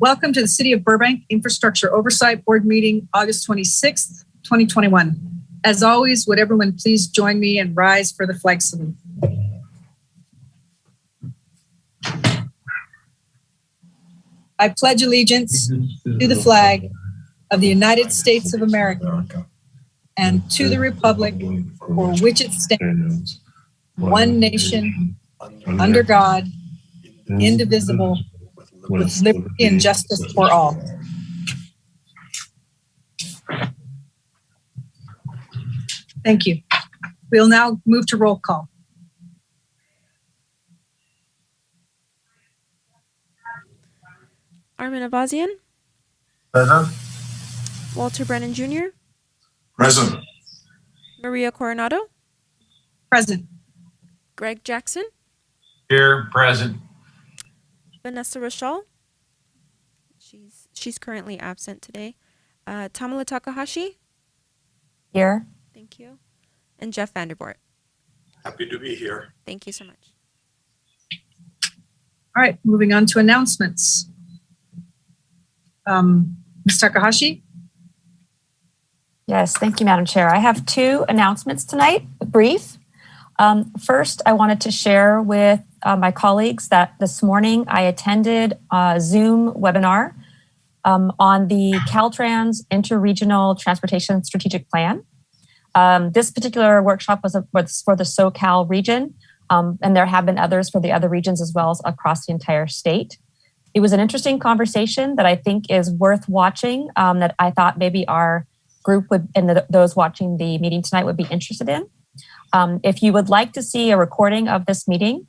Welcome to the City of Burbank Infrastructure Oversight Board meeting, August 26th, 2021. As always, would everyone please join me and rise for the flag salute. I pledge allegiance to the flag of the United States of America and to the republic for which it stands, one nation, under God, indivisible, with liberty and justice for all. Thank you. We'll now move to roll call. Armin Avazian. Present. Walter Brennan Jr. Present. Maria Coronado. Present. Greg Jackson. Here. Present. Vanessa Rachel. She's currently absent today. Tamala Takahashi. Here. Thank you. And Jeff Vandervoort. Happy to be here. Thank you so much. All right, moving on to announcements. Ms. Takahashi? Yes, thank you, Madam Chair. I have two announcements tonight, brief. First, I wanted to share with my colleagues that this morning I attended a Zoom webinar on the Caltrans Interregional Transportation Strategic Plan. This particular workshop was for the SoCal region, and there have been others for the other regions as well as across the entire state. It was an interesting conversation that I think is worth watching, that I thought maybe our group would, and those watching the meeting tonight would be interested in. If you would like to see a recording of this meeting,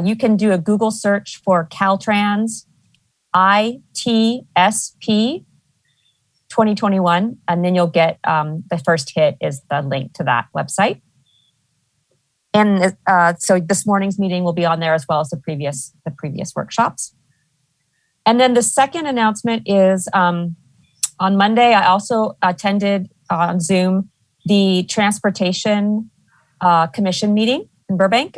you can do a Google search for Caltrans ITSP 2021, and then you'll get the first hit is the link to that website. And so this morning's meeting will be on there as well as the previous workshops. And then the second announcement is on Monday, I also attended on Zoom the Transportation Commission meeting in Burbank.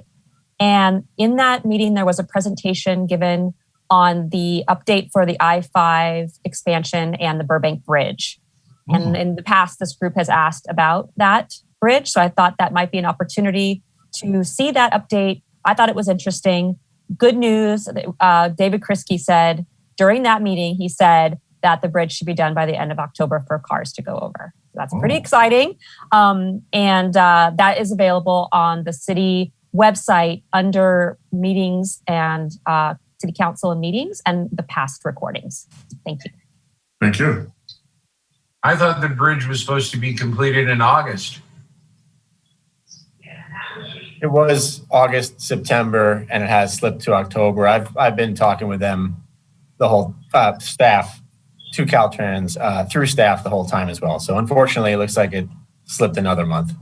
And in that meeting, there was a presentation given on the update for the I-5 expansion and the Burbank Bridge. And in the past, this group has asked about that bridge. So I thought that might be an opportunity to see that update. I thought it was interesting. Good news, David Kriske said during that meeting, he said that the bridge should be done by the end of October for cars to go over. So that's pretty exciting. And that is available on the city website under meetings and city council and meetings and the past recordings. Thank you. Thank you. I thought the bridge was supposed to be completed in August. It was August, September, and it has slipped to October. I've been talking with them, the whole staff, to Caltrans, through staff the whole time as well. So unfortunately, it looks like it slipped another month.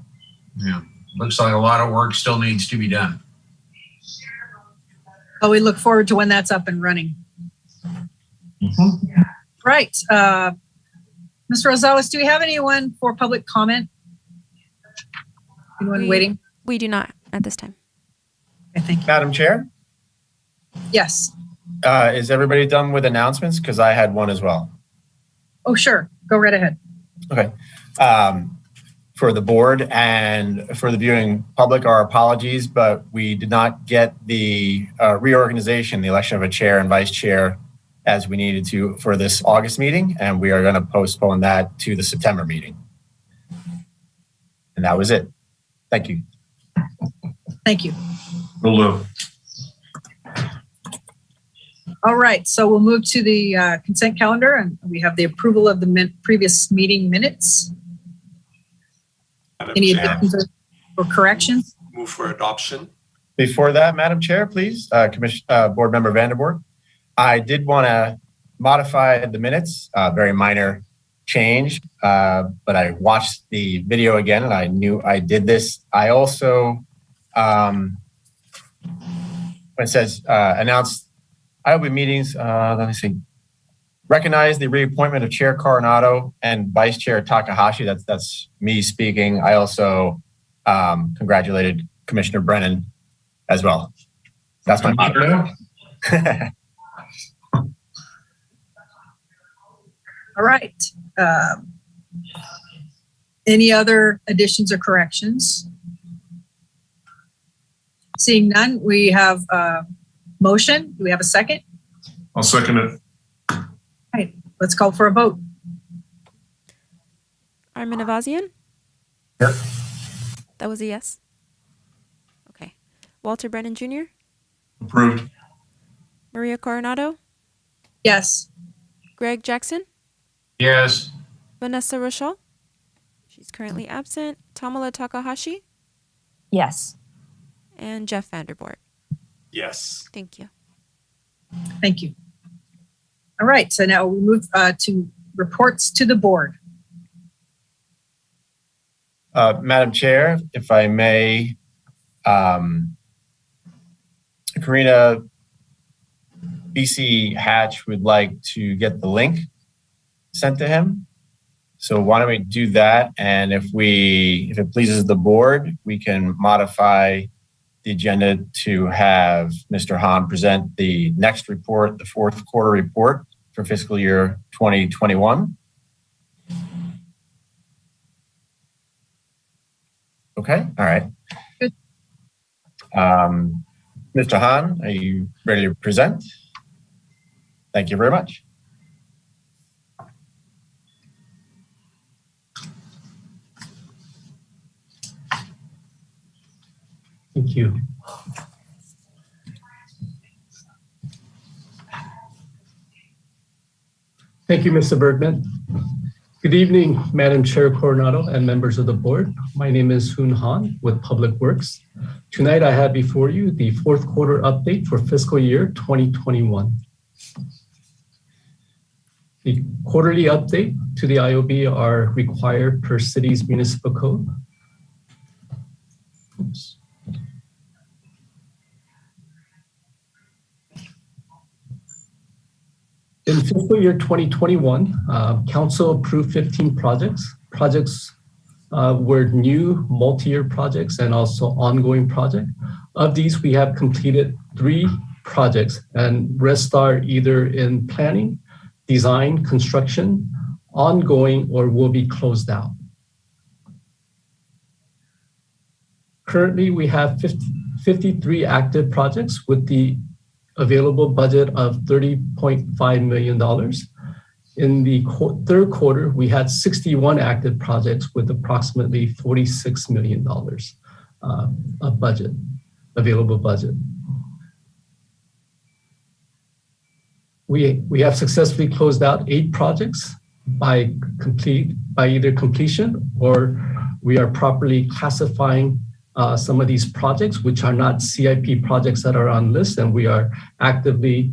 Yeah, looks like a lot of work still needs to be done. Well, we look forward to when that's up and running. Right. Ms. Rosales, do we have anyone for public comment? Anyone waiting? We do not at this time. Okay, thank you. Madam Chair, Yes. is everybody done with announcements? Because I had one as well. Oh, sure. Go right ahead. Okay. For the board and for the viewing public, our apologies, but we did not get the reorganization, the election of a chair and vice chair as we needed to for this August meeting, and we are going to postpone that to the September meeting. And that was it. Thank you. Thank you. Will do. All right. So we'll move to the consent calendar, and we have the approval of the previous meeting minutes. Any additions or corrections? Move for adoption. Before that, Madam Chair, please, Board Member Vandervoort, I did want to modify the minutes, very minor change, but I watched the video again and I knew I did this. I also, when it says announced IOB meetings, let me see, recognize the reappointment of Chair Coronado and Vice Chair Takahashi. That's me speaking. I also congratulated Commissioner Brennan as well. That's my motto. All right. Any other additions or corrections? Seeing none, we have a motion. Do we have a second? I'll second it. All right, let's call for a vote. Armin Avazian? Yep. That was a yes. Okay. Walter Brennan Jr.? Approved. Maria Coronado? Yes. Greg Jackson? Yes. Vanessa Rochelle? She's currently absent. Tamala Takahashi? Yes. And Jeff Vanderboort. Yes. Thank you. Thank you. All right, so now we move to reports to the board. Madam Chair, if I may, Karina BC Hatch would like to get the link sent to him. So why don't we do that? And if it pleases the board, we can modify the agenda to have Mr. Hahn present the next report, the fourth quarter report for fiscal year 2021. Okay, all right. Good. Mr. Hahn, are you ready to present? Thank you very much. Thank you. Thank you, Mr. Bergman. Good evening, Madam Chair Coronado and members of the board. My name is Hoon Han with Public Works. Tonight, I have before you the fourth quarter update for fiscal year 2021. The quarterly update to the IOB are required per city's municipal code. Oops. In fiscal year 2021, Council approved 15 projects. Projects were new multi-year projects and also ongoing projects. Of these, we have completed 3 projects, and rest are either in planning, design, construction, ongoing, or will be closed out. Currently, we have 53 active projects with the available budget of $30.5 million. In the third quarter, we had 61 active projects with approximately $46 million of budget, available budget. We have successfully closed out 8 projects by either completion, or we are properly classifying some of these projects, which are not CIP projects that are on list, and we are actively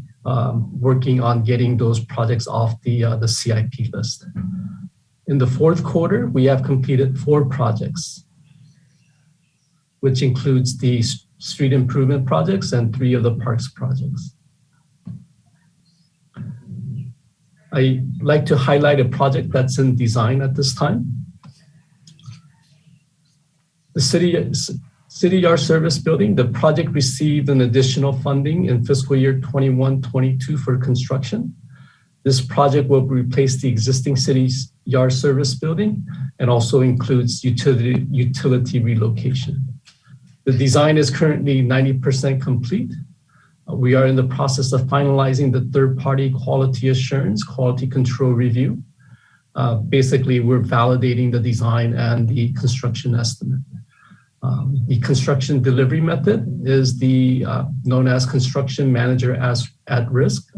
working on getting those projects off the CIP list. In the fourth quarter, we have completed 4 projects, which includes the street improvement projects and 3 of the parks projects. I'd like to highlight a project that's in design at this time. The City Yard Service Building, the project received an additional funding in fiscal year 21-22 for construction. This project will replace the existing City Yard Service Building and also includes utility relocation. The design is currently 90% complete. We are in the process of finalizing the third-party quality assurance, quality control review. Basically, we're validating the design and the construction estimate. The construction delivery method is the known as construction manager as at risk,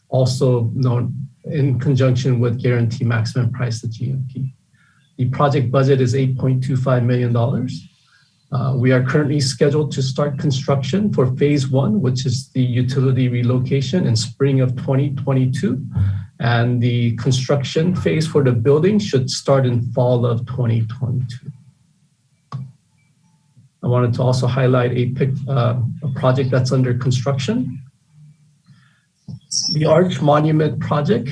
also known in conjunction with guarantee maximum price, the GMP. The project budget is $8.25 million. We are currently scheduled to start construction for phase 1, which is the utility relocation, in spring of 2022. And the construction phase for the building should start in fall of 2022. I wanted to also highlight a project that's under construction. The Arch Monument Project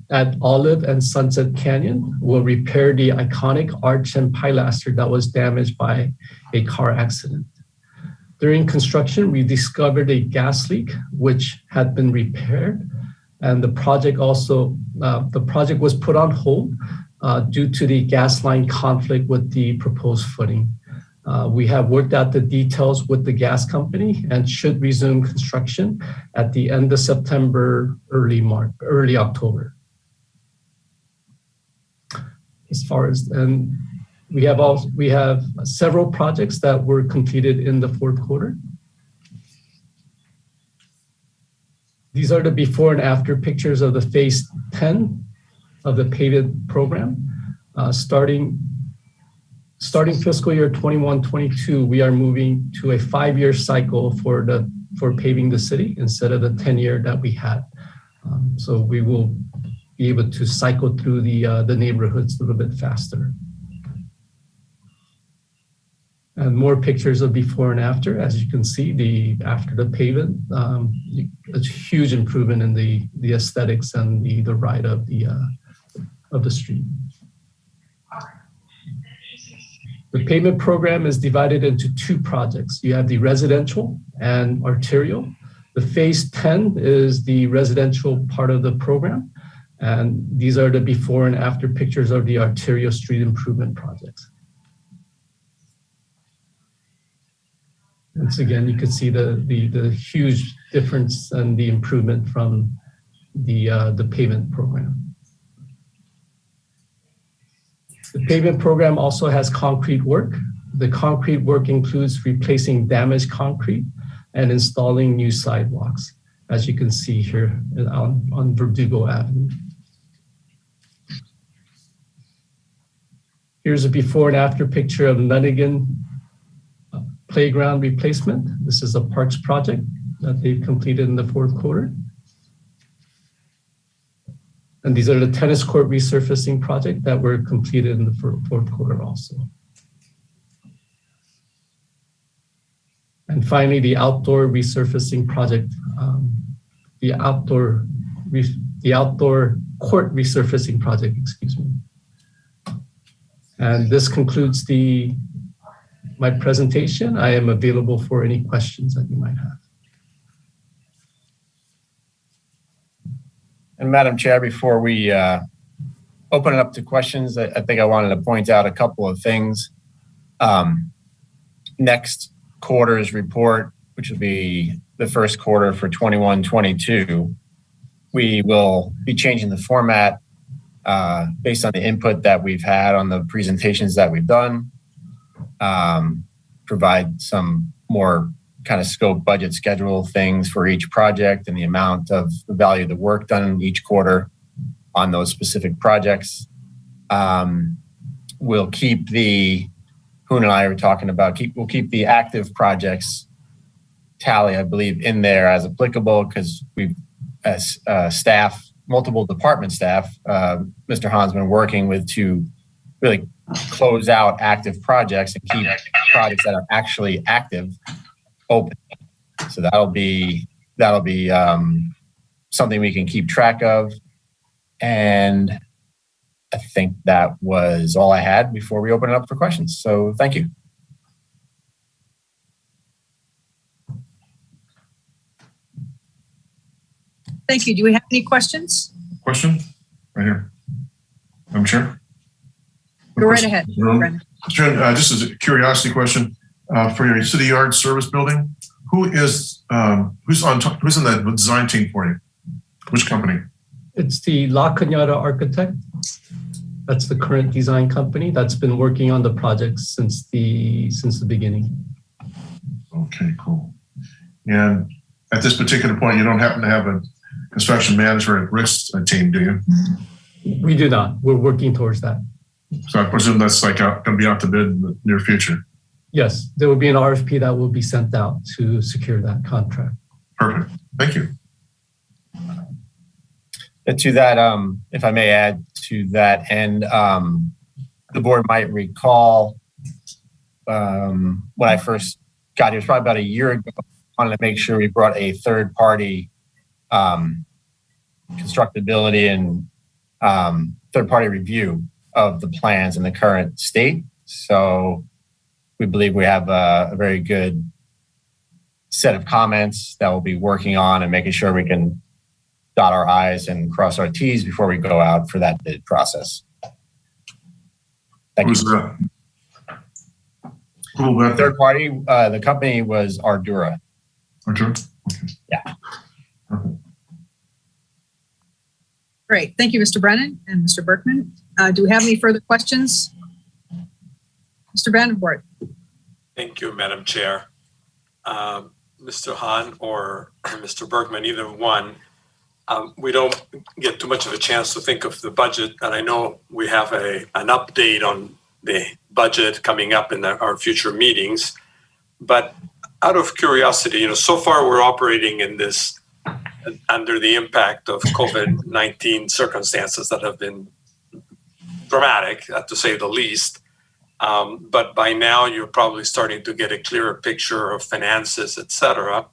at Olive and Sunset Canyon will repair the iconic arch and pilaster that was damaged by a car accident. During construction, we discovered a gas leak which had been repaired. And the project was put on hold due to the gas line conflict with the proposed footing. We have worked out the details with the gas company and should resume construction at the end of September, early October. And we have several projects that were completed in the fourth quarter. These are the before and after pictures of the phase 10 of the pavement program. Starting fiscal year 21-22, we are moving to a 5-year cycle for paving the city instead of the 10-year that we had. So we will be able to cycle through the neighborhoods a little bit faster. And more pictures of before and after. As you can see, after the pavement, a huge improvement in the aesthetics and the ride of the street. The pavement program is divided into 2 projects. You have the residential and arterial. The phase 10 is the residential part of the program. And these are the before and after pictures of the arterial street improvement projects. Once again, you can see the huge difference and the improvement from the pavement program. The pavement program also has concrete work. The concrete work includes replacing damaged concrete and installing new sidewalks, as you can see here on Verdugo Avenue. Here's a before and after picture of Nunigan playground replacement. This is a parks project that they've completed in the fourth quarter. And these are the tennis court resurfacing project that were completed in the fourth quarter also. And finally, the outdoor resurfacing project, the outdoor court resurfacing project, excuse me. And this concludes my presentation. I am available for any questions that you might have. And Madam Chair, before we open it up to questions, I think I wanted to point out a couple of things. Next quarter's report, which will be the first quarter for 21-22, we will be changing the format based on the input that we've had on the presentations that we've done. Provide some more kind of scope, budget, schedule things for each project and the amount of the value of the work done in each quarter on those specific projects. We'll keep Hoon and I were talking about, we'll keep the active projects tally, I believe, in there as applicable, because we've, as staff, multiple department staff, Mr. Han's been working with to really close out active projects and keep projects that are actually active open. So that'll be something we can keep track of. And I think that was all I had before we open it up for questions. So thank you. Thank you. Do we have any questions? Question right here. Madam Chair. Go right ahead, Brendan. Just as a curiosity question, for your city yard service building, who's in the design team for you? Which company? It's the La Cañada Architect. That's the current design company that's been working on the project since the beginning. Okay, cool. And at this particular point, you don't happen to have a construction manager at risk team, do you? We do not. We're working towards that. So I presume that's like going to be out to bid in the near future. Yes, there will be an RFP that will be sent out to secure that contract. Perfect. Thank you. And to that, if I may add to that, and the board might recall when I first got here, it was probably about a year ago, I wanted to make sure we brought a third party constructability and third party review of the plans in the current state. So we believe we have a very good set of comments that we'll be working on and making sure we can dot our I's and cross our T's before we go out for that bid process. Thank Who's you. that? Who will that Third party, the company was Ardura. be? Yeah. Great. Thank you, Mr. Brennan and Mr. Berkman. Do we have any further questions? Mr. Vandenborg. Thank you, Madam Chair. Mr. Hahn or Mr. Bergman, either one, we don't get too much of a chance to think of the budget. And I know we have an update on the budget coming up in our future meetings. But out of curiosity, so far we're operating in this under the impact of COVID-19 circumstances that have been dramatic, to say the least. But by now, you're probably starting to get a clearer picture of finances, et cetera.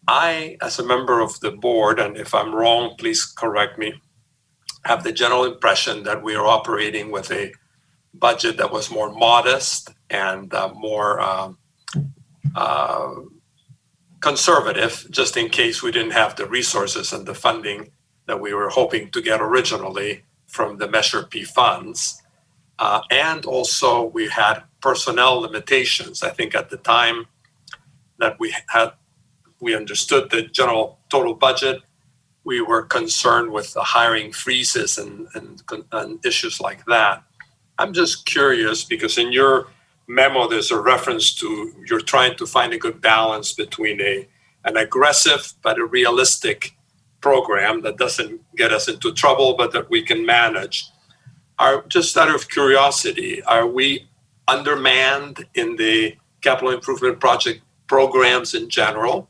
I, as a member of the board, and if I'm wrong, please correct me, have the general impression that we are operating with a budget that was more modest and more conservative, just in case we didn't have the resources and the funding that we were hoping to get originally from the Measure P funds. And also we had personnel limitations. I think at the time that we understood the general total budget, we were concerned with the hiring freezes and issues like that. I'm just curious because in your memo, there's a reference to you're trying to find a good balance between an aggressive but a realistic program that doesn't get us into trouble, but that we can manage. Just out of curiosity, are we undermanned in the capital improvement project programs in general?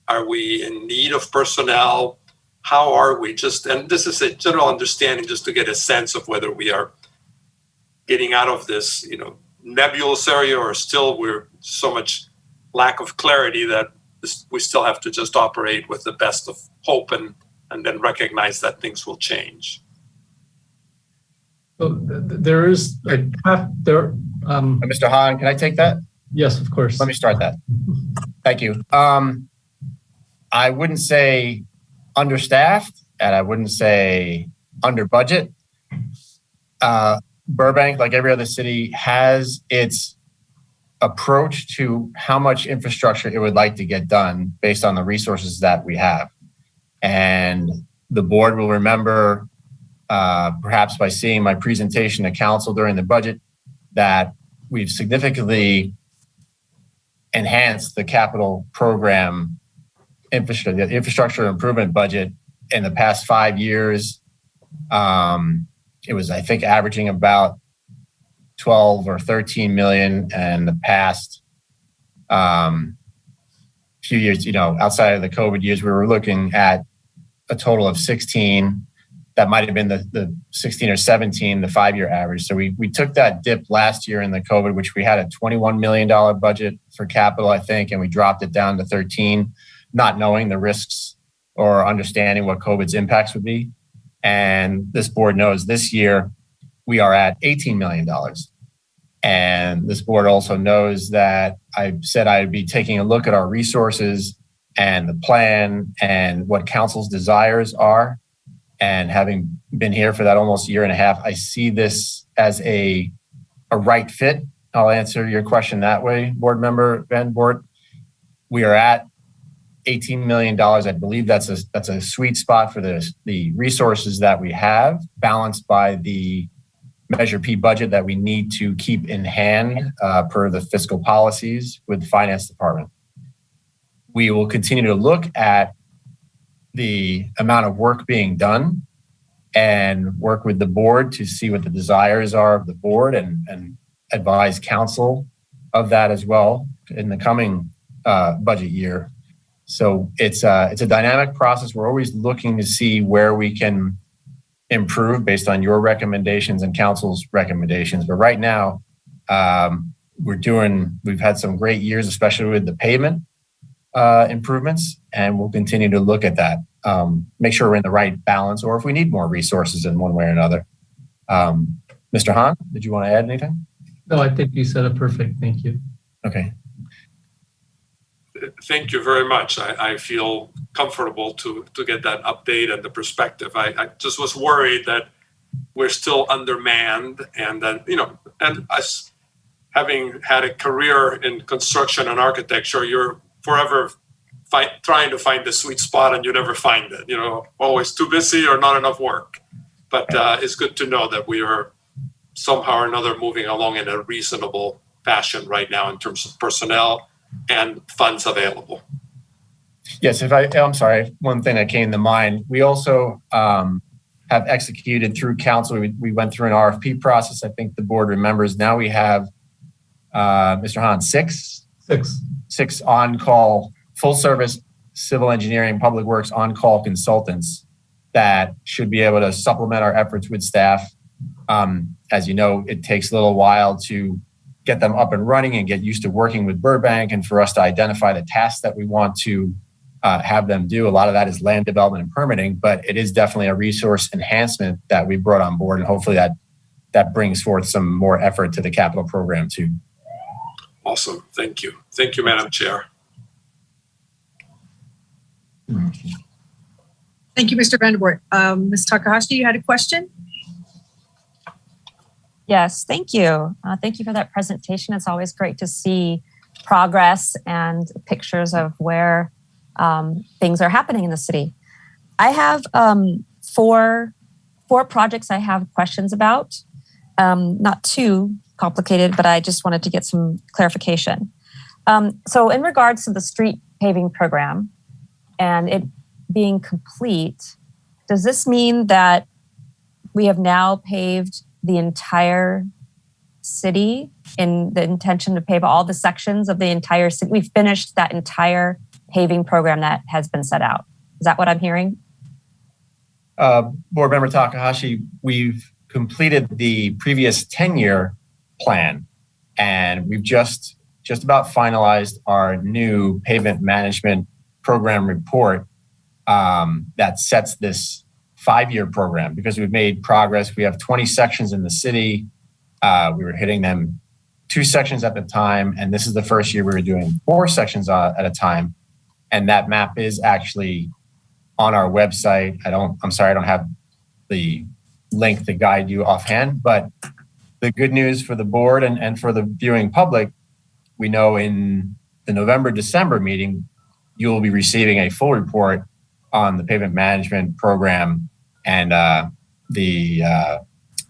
Are we in need of personnel? How are we? And this is a general understanding just to get a sense of whether we are getting out of this, nebulous area or still we're so much lack of clarity that we still have to just operate with the best of hope and then recognize that things will change. So there is Mr. Hahn, can I take that? Yes, of course. Let me start that. Thank you. I wouldn't say understaffed, and I wouldn't say under budget. Burbank, like every other city, has its approach to how much infrastructure it would like to get done based on the resources that we have. And the board will remember, perhaps by seeing my presentation to council during the budget, that we've significantly enhanced the capital program the infrastructure improvement budget in the past 5 years. It was, I think, averaging about 12 or 13 million, and the past few years, outside of the COVID years, we were looking at a total of 16. That might have been the 16 or 17, the 5-year average. So we took that dip last year in the COVID, which we had a $21 million budget for capital, I think, and we dropped it down to 13, not knowing the risks or understanding what COVID's impacts would be. And this board knows this year we are at $18 million. And this board also knows that I said I'd be taking a look at our resources and the plan and what council's desires are. And having been here for that almost year and a half, I see this as a right fit. I'll answer your question that way, board member Vandenborg. We are at $18 million. I believe that's a sweet spot for the resources that we have, balanced by the Measure P budget that we need to keep in hand per the fiscal policies with the finance department. We will continue to look at the amount of work being done and work with the board to see what the desires are of the board and advise council of that as well in the coming budget year. So it's a dynamic process. We're always looking to see where we can improve based on your recommendations and council's recommendations. But right now, we've had some great years, especially with the pavement improvements, and we'll continue to look at that. Make sure we're in the right balance, or if we need more resources in one way or another. Mr. Hahn, did you want to add anything? No, I think you said it perfect. Thank you. Okay. thank you very much. I feel comfortable to get that update and the perspective. I just was worried that we're still undermanned, and then, and us having had a career in construction and architecture, you're forever trying to find the sweet spot and you never find it, always too busy or not enough work. But it's good to know that we are somehow or another moving along in a reasonable fashion right now in terms of personnel and funds available. Yes, I'm sorry, one thing that came to mind, we also have executed through council, we went through an RFP process. I think the board remembers. Now we have, Mr. Hahn, six on-call, full-service civil engineering, public works on-call consultants that should be able to supplement our efforts with staff. As you know, it takes a little while to get them up and running and get used to working with Burbank, and for us to identify the tasks that we want to have them do. A lot of that is land development and permitting, but it is definitely a resource enhancement that we brought on board, and hopefully that brings forth some more effort to the capital program too. Awesome. Thank you. Thank you, Madam Chair. Thank you, Mr. Vanderboort. Ms. Takahashi, you had a question? Yes, thank you. Thank you for that presentation. It's always great to see progress and pictures of where things are happening in the city. I have four projects I have questions about. Not too complicated, but I just wanted to get some clarification. So in regards to the street paving program and it being complete, does this mean that we have now paved the entire city in the intention to pave all the sections of the entire city? We've finished that entire paving program that has been set out. Is that what I'm hearing? Board Member Takahashi, we've completed the previous 10-year plan, and we've just about finalized our new pavement management program report that sets this 5-year program, because we've made progress. We have 20 sections in the city. We were hitting them 2 sections at the time, and this is the first year we were doing 4 sections at a time. And that map is actually on our website. I'm sorry, I don't have the link to guide you offhand, but the good news for the board and for the viewing public, we know in the November-December meeting, you will be receiving a full report on the pavement management program, and the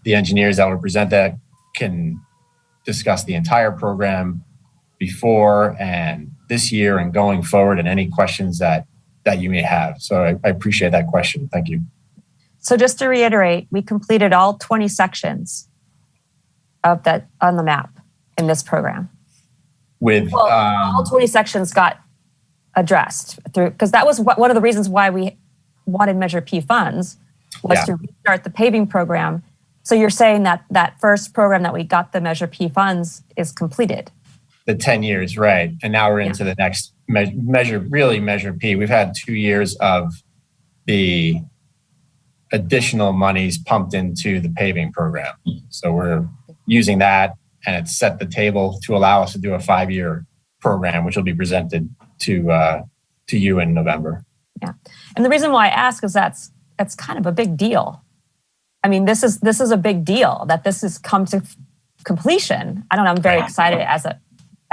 engineers that will present that can discuss the entire program before and this year and going forward, and any questions that you may have. So I appreciate that question. Thank you. So just to reiterate, we completed all 20 sections of that on the map in this program. All 20 sections got addressed through, because that was one of the reasons why we wanted Measure P funds, was to restart the paving program. So you're saying that that first program that we got the Measure P funds is completed? The 10 years, right. And now we're into the next Measure P. We've had 2 years of the additional monies pumped into the paving program. So we're using that, and it's set the table to allow us to do a 5-year program, which will be presented to you in November. Yeah. And the reason why I ask is that's kind of a big deal. I mean, this is a big deal that this has come to completion. I don't know, I'm very excited as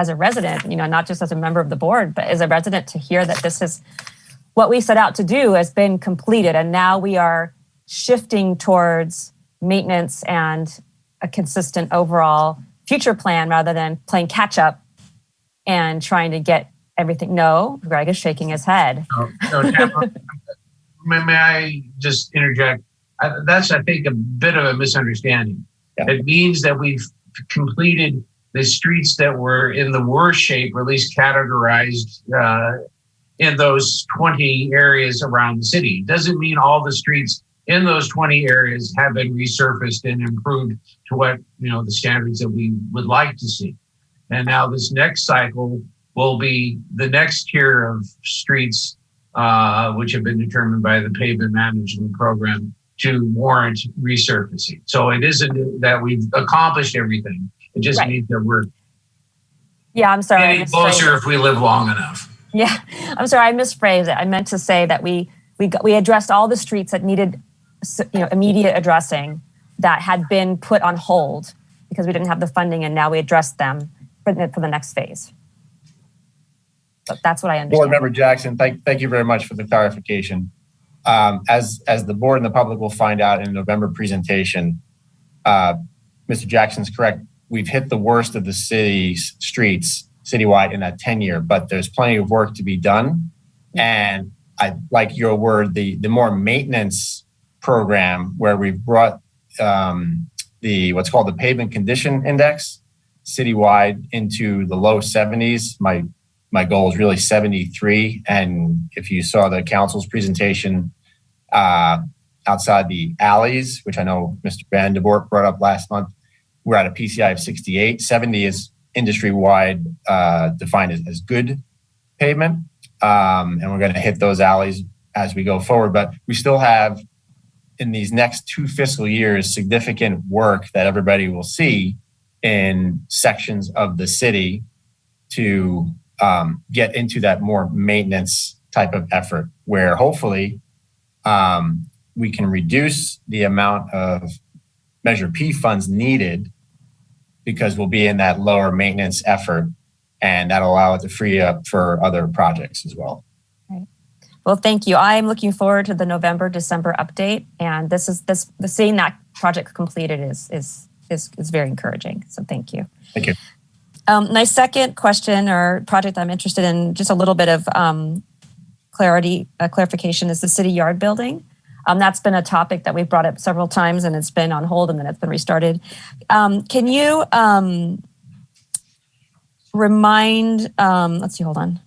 a resident, not just as a member of the board, but as a resident, to hear that this is what we set out to do has been completed. And now we are shifting towards maintenance and a consistent overall future plan, rather than playing catch up and trying to get everything. No, Greg is shaking his head. No, Tamara, may I just interject? That's, I think, a bit of a misunderstanding. Yeah. It means that we've completed the streets that were in the worst shape, or at least categorized in those 20 areas around the city. Doesn't mean all the streets in those 20 areas have been resurfaced and improved to what, the standards that we would like to see. And now this next cycle will be the next tier of streets, which have been determined by the pavement management program to warrant resurfacing. So it isn't that we've accomplished everything. It just means that we're I'm sorry, getting closer if we live long enough. Yeah, I'm sorry, I misphrased it. I meant to say that we addressed all the streets that needed, immediate addressing that had been put on hold because we didn't have the funding, and now we addressed them for the next phase. So that's what I understand. Board Member Jackson, thank you very much for the clarification. As the board and the public will find out in the November presentation, Mr. Jackson's correct. We've hit the worst of the city's streets citywide in that 10-year, but there's plenty of work to be done. And I like your word, the more maintenance program where we've brought what's called the pavement condition index citywide into the low 70s. My goal is really 73. And if you saw the council's presentation outside the alleys, which I know Mr. Vanderbork brought up last month, we're at a PCI of 68. 70 is industry-wide defined as good pavement. And we're going to hit those alleys as we go forward. But we still have, in these next 2 fiscal years, significant work that everybody will see in sections of the city to get into that more maintenance type of effort where hopefully we can reduce the amount of Measure P funds needed because we'll be in that lower maintenance effort, and that'll allow it to free up for other projects as well. Right. Well, thank you. I'm looking forward to the November, December update, and seeing that project completed is very encouraging. So thank you. Thank you. My second question or project I'm interested in, just a little bit of clarification, is the city yard building. That's been a topic that we've brought up several times, and it's been on hold, and then it's been restarted. Can you remind? Let's see. Hold on.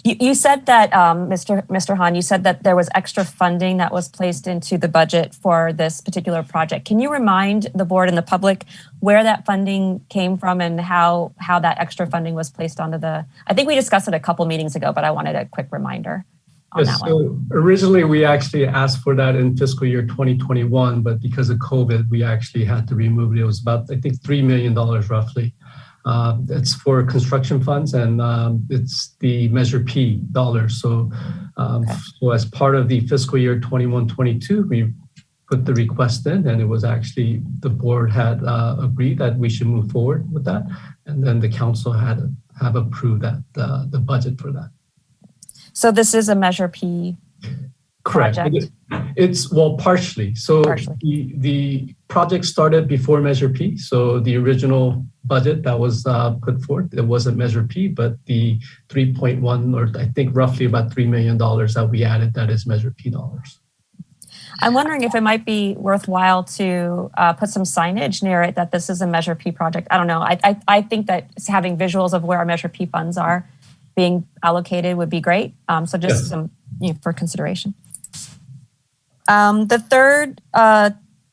You said that, Mr. Han, you said that there was extra funding that was placed into the budget for this particular project. Can you remind the board and the public where that funding came from and how that extra funding was placed onto the? I think we discussed it a couple meetings ago, but I wanted a quick reminder. Yes, so originally we actually asked for that in fiscal year 2021, but because of COVID, we actually had to remove it. It was about, I think, $3 million roughly. It's for construction funds, and it's the Measure P dollars. So as part of the fiscal year 21-22, we put the request in, and it was actually, the board had agreed that we should move forward with that. And then the council have approved that, the budget for that. So this is a Measure P Correct. project? It's partially. So the project started before Measure P. So the original budget that was put forth, it wasn't Measure P, but the 3.1, or I think roughly about $3 million that we added, that is Measure P dollars. I'm wondering if it might be worthwhile to put some signage near it that this is a Measure P project. I don't know. I think that having visuals of where our Measure P funds are being allocated would be great. So just some for consideration. The third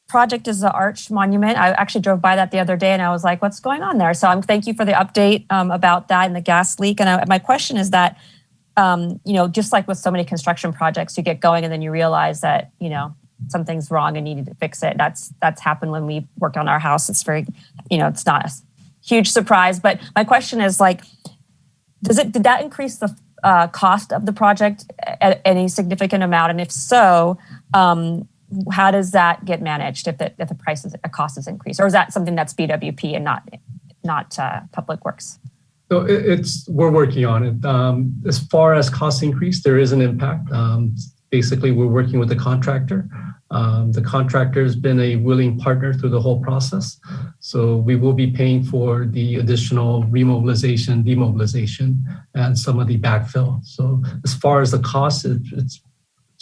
project is the Arch Monument. I actually drove by that the other day and I was like, what's going on there? So thank you for the update about that and the gas leak. And my question is that, just like with so many construction projects, you get going and then you realize that, something's wrong and you need to fix it. That's happened when we worked on our house. It's very, it's not a huge surprise. But my question is like, did that increase the cost of the project at any significant amount? And if so, how does that get managed if the cost is increased? Or is that something that's BWP and not Public Works? So we're working on it. As far as cost increase, there is an impact. Basically, we're working with the contractor. The contractor has been a willing partner through the whole process. So we will be paying for the additional remobilization, demobilization, and some of the backfill. So as far as the cost, it's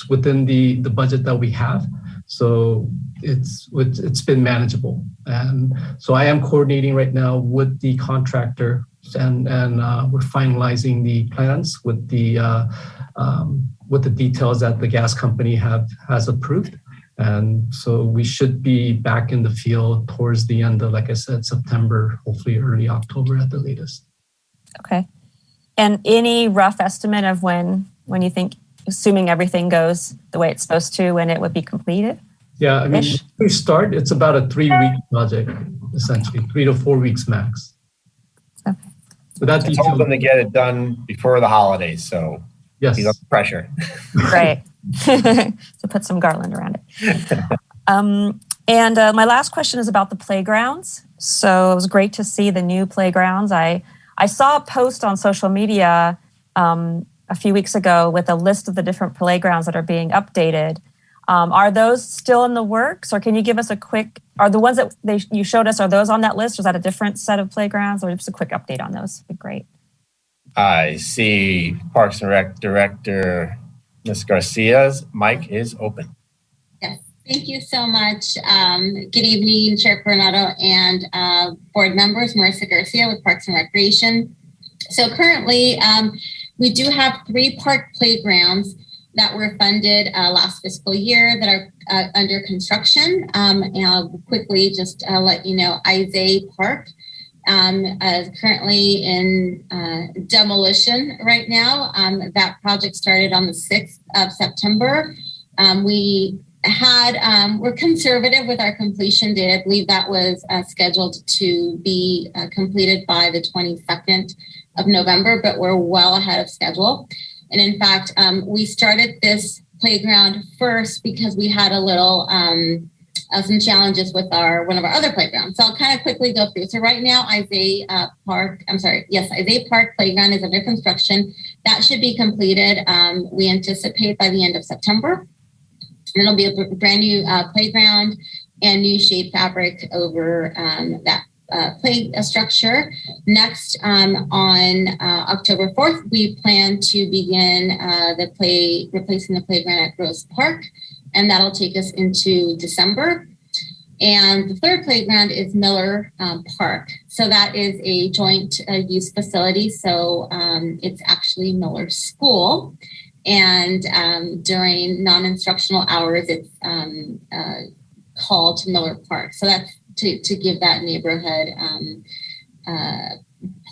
within the budget that we have. So it's been manageable. And so I am coordinating right now with the contractor, and we're finalizing the plans with the details that the gas company has approved. And so we should be back in the field towards the end of, like I said, September, hopefully early October at the latest. Okay. And any rough estimate of when you think, assuming everything goes the way it's supposed to, when it would be completed? Yeah, I mean, when we start, it's about a 3-week project, essentially, 3 to 4 weeks max. Okay. Would that I be told them too? to get it done before the holidays, so Yes. he's under pressure. Great. So put some garland around it. And my last question is about the playgrounds. So it was great to see the new playgrounds. I saw a post on social media a few weeks ago with a list of the different playgrounds that are being updated. Are those still in the works, or can you give us a quick, are the ones that you showed us, are those on that list, or is that a different set of playgrounds, or just a quick update on those? Would be great. I see Parks and Rec Director Ms. Garcia's mic is open. Yes, thank you so much. Good evening, Chair Coronado and board members. Marissa Garcia with Parks and Recreation. So currently, we do have 3 park playgrounds that were funded last fiscal year that are under construction. And I'll quickly just let you know, Isaiah Park is currently in demolition right now. That project started on the 6th of September. We're conservative with our completion date. I believe that was scheduled to be completed by the 22nd of November, but we're well ahead of schedule. And in fact, we started this playground first because we had a little some challenges with one of our other playgrounds. So I'll kind of quickly go through. So right now, Isaiah Park Playground is under construction. That should be completed, we anticipate, by the end of September. And it'll be a brand new playground and new shade fabric over that play structure. Next, on October 4th, we plan to begin replacing the playground at Rose Park, and that'll take us into December. And the third playground is Miller Park. So that is a joint use facility. So it's actually Miller School. And during non-instructional hours, it's called Miller Park. So that's to give that neighborhood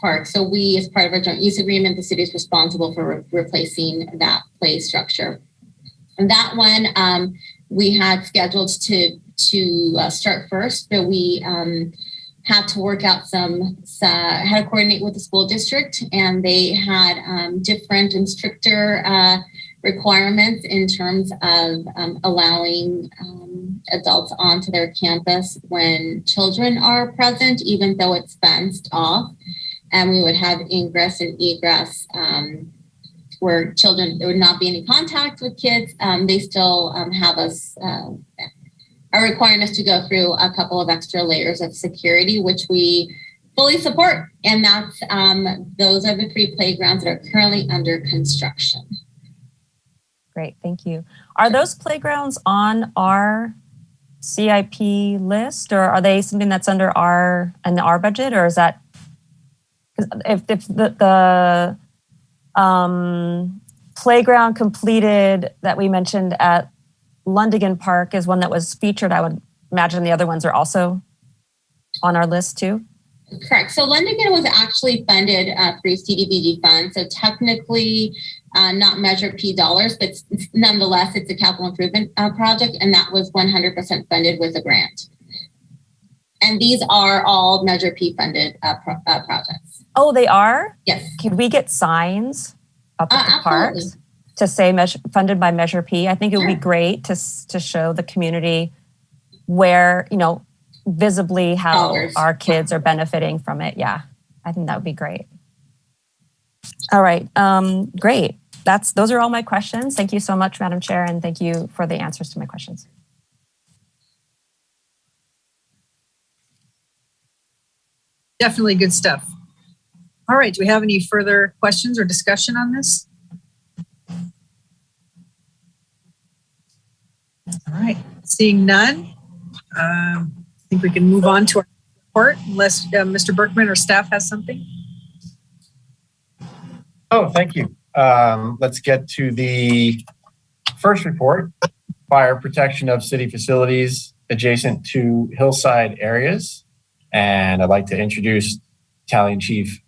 park. So we, as part of our joint use agreement, the city is responsible for replacing that play structure. And that one we had scheduled to start first, but we had to work out had to coordinate with the school district, and they had different and stricter requirements in terms of allowing adults onto their campus when children are present, even though it's fenced off. And we would have ingress and egress where there would not be any contact with kids. They still have are requiring us to go through a couple of extra layers of security, which we fully support. And that's those are the 3 playgrounds that are currently under construction. Great, thank you. Are those playgrounds on our CIP list, or are they something that's under our budget, or is that if the playground completed that we mentioned at Lundigan Park is one that was featured, I would imagine the other ones are also on our list too? Correct. So Lundigan was actually funded through CDBG funds. So technically not Measure P dollars, but nonetheless, it's a capital improvement project, and that was 100% funded with a grant. And these are all Measure P funded projects. Oh, they are? Yes. Can we get signs up at the Absolutely. parks to say funded by Measure P? I think it would be great to show the community where, visibly how our kids are benefiting from it. Yeah, I think that would be great. All right, great. Those are all my questions. Thank you so much, Madam Chair, and thank you for the answers to my questions. Definitely good stuff. All right, do we have any further questions or discussion on this? All right, seeing none, I think we can move on to our report unless Mr. Berkman or staff has something. Oh, thank you. Let's get to the first report, fire protection of city facilities adjacent to hillside areas. And I'd like to introduce Battalion Chief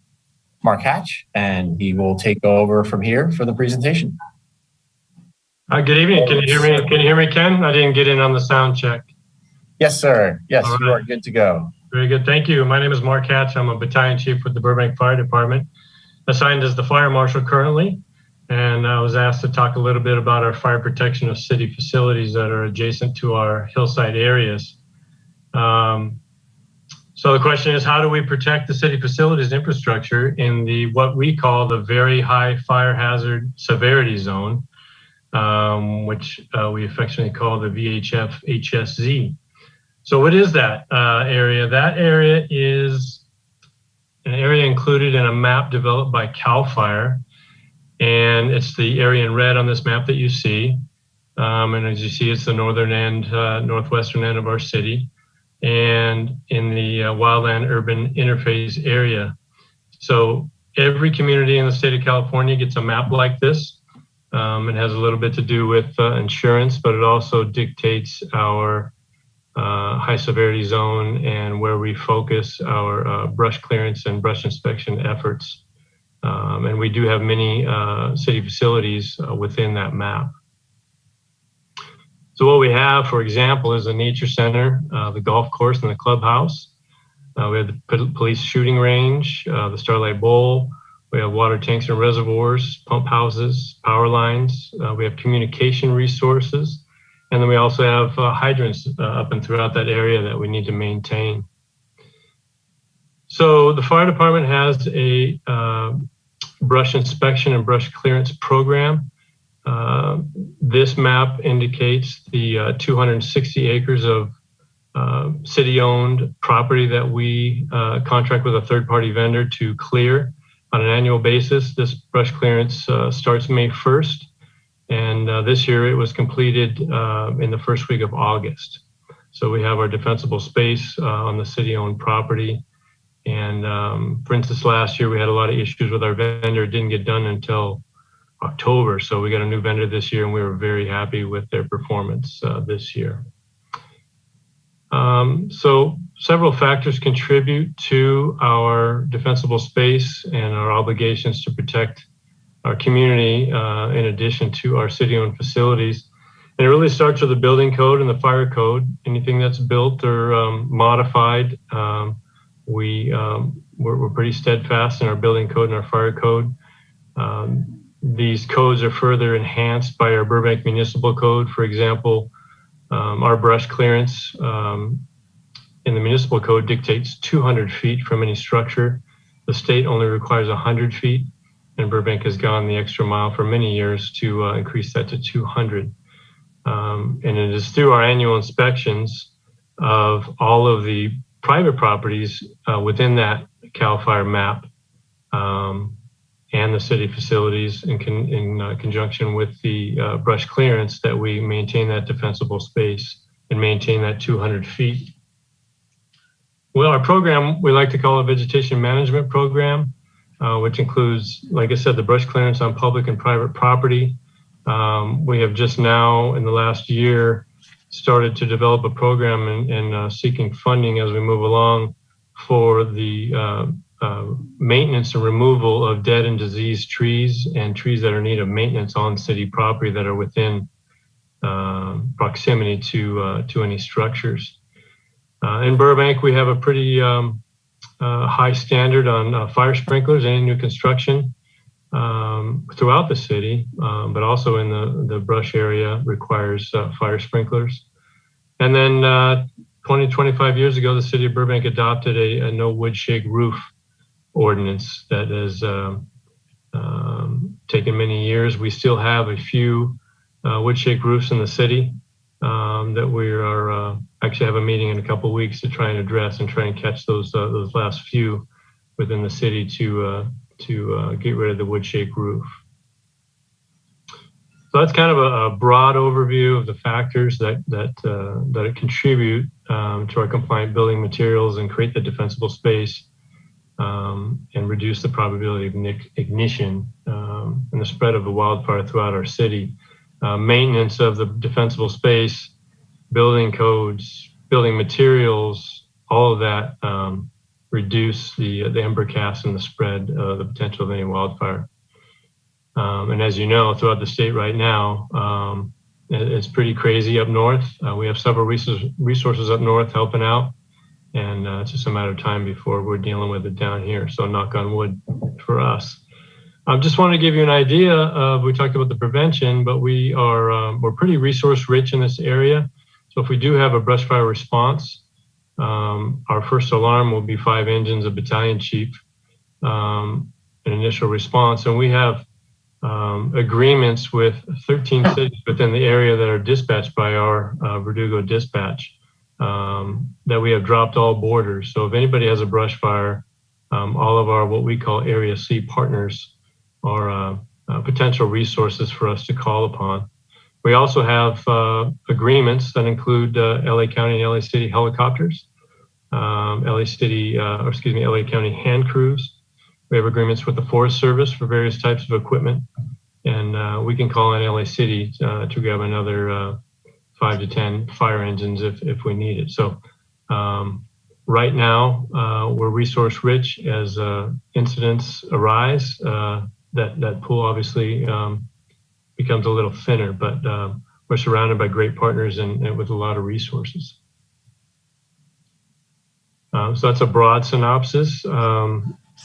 Mark Hatch, and he will take over from here for the presentation. Good evening. Can you hear me? Can you hear me, Ken? I didn't get in on the sound check. Yes, sir. Yes, All you right. are good to go. Very good. Thank you. My name is Mark Hatch. I'm a battalion chief with the Burbank Fire Department, assigned as the fire marshal currently. And I was asked to talk a little bit about our fire protection of city facilities that are adjacent to our hillside areas. So the question is, how do we protect the city facilities infrastructure in the what we call the very high fire hazard severity zone, which we affectionately call the VHF HSZ. So what is that area? That area is an area included in a map developed by CAL FIRE, and it's the area in red on this map that you see. And as you see, it's the northern end, northwestern end of our city, and in the wildland urban interface area. So every community in the state of California gets a map like this. It has a little bit to do with insurance, but it also dictates our high severity zone and where we focus our brush clearance and brush inspection efforts. And we do have many city facilities within that map. So what we have, for example, is a nature center, the golf course and the clubhouse. We have the police shooting range, the Starlight Bowl. We have water tanks and reservoirs, pump houses, power lines. We have communication resources. And then we also have hydrants up and throughout that area that we need to maintain. So the fire department has a brush inspection and brush clearance program. This map indicates the 260 acres of city-owned property that we contract with a third-party vendor to clear on an annual basis. This brush clearance starts May 1st, and this year it was completed in the first week of August. So we have our defensible space on the city-owned property. And for instance, last year we had a lot of issues with our vendor. It didn't get done until October. So we got a new vendor this year, and we were very happy with their performance this year. So several factors contribute to our defensible space and our obligations to protect our community in addition to our city-owned facilities. And it really starts with the building code and the fire code. Anything that's built or modified, we're pretty steadfast in our building code and our fire code. These codes are further enhanced by our Burbank Municipal Code. For example, our brush clearance in the municipal code dictates 200 feet from any structure. The state only requires 100 feet, and Burbank has gone the extra mile for many years to increase that to 200. And it is through our annual inspections of all of the private properties within that CAL FIRE map and the city facilities in conjunction with the brush clearance that we maintain that defensible space and maintain that 200 feet. Well, our program, we like to call a vegetation management program, which includes, like I said, the brush clearance on public and private property. We have just now, in the last year, started to develop a program and seeking funding as we move along for the maintenance and removal of dead and diseased trees and trees that are in need of maintenance on city property that are within proximity to any structures. In Burbank, we have a pretty high standard on fire sprinklers, any new construction throughout the city, but also in the brush area requires fire sprinklers. And then 20, 25 years ago, the city of Burbank adopted a no wood shake roof ordinance that has taken many years. We still have a few wood shake roofs in the city that we are actually have a meeting in a couple of weeks to try and address and try and catch those last few within the city to get rid of the wood shake roof. So that's kind of a broad overview of the factors that contribute to our compliant building materials and create the defensible space and reduce the probability of ignition and the spread of the wildfire throughout our city. Maintenance of the defensible space, building codes, building materials, all of that reduce the ember cast and the spread of the potential of any wildfire. And as you know, throughout the state right now, it's pretty crazy up north. We have several resources up north helping out. And it's just a matter of time before we're dealing with it down here. So knock on wood for us. I just want to give you an idea of, we talked about the prevention, but we're pretty resource rich in this area. So if we do have a brush fire response, our first alarm will be 5 engines, a battalion chief, an initial response. And we have agreements with 13 cities within the area that are dispatched by our Verdugo dispatch, that we have dropped all borders. So if anybody has a brush fire, all of our what we call Area C partners are potential resources for us to call upon. We also have agreements that include LA County and LA City helicopters, LA County hand crews. We have agreements with the Forest Service for various types of equipment. And we can call on LA City to grab another 5 to 10 fire engines if we need it. So right now, we're resource rich. As incidents arise. That pool obviously becomes a little thinner, but we're surrounded by great partners and with a lot of resources. So that's a broad synopsis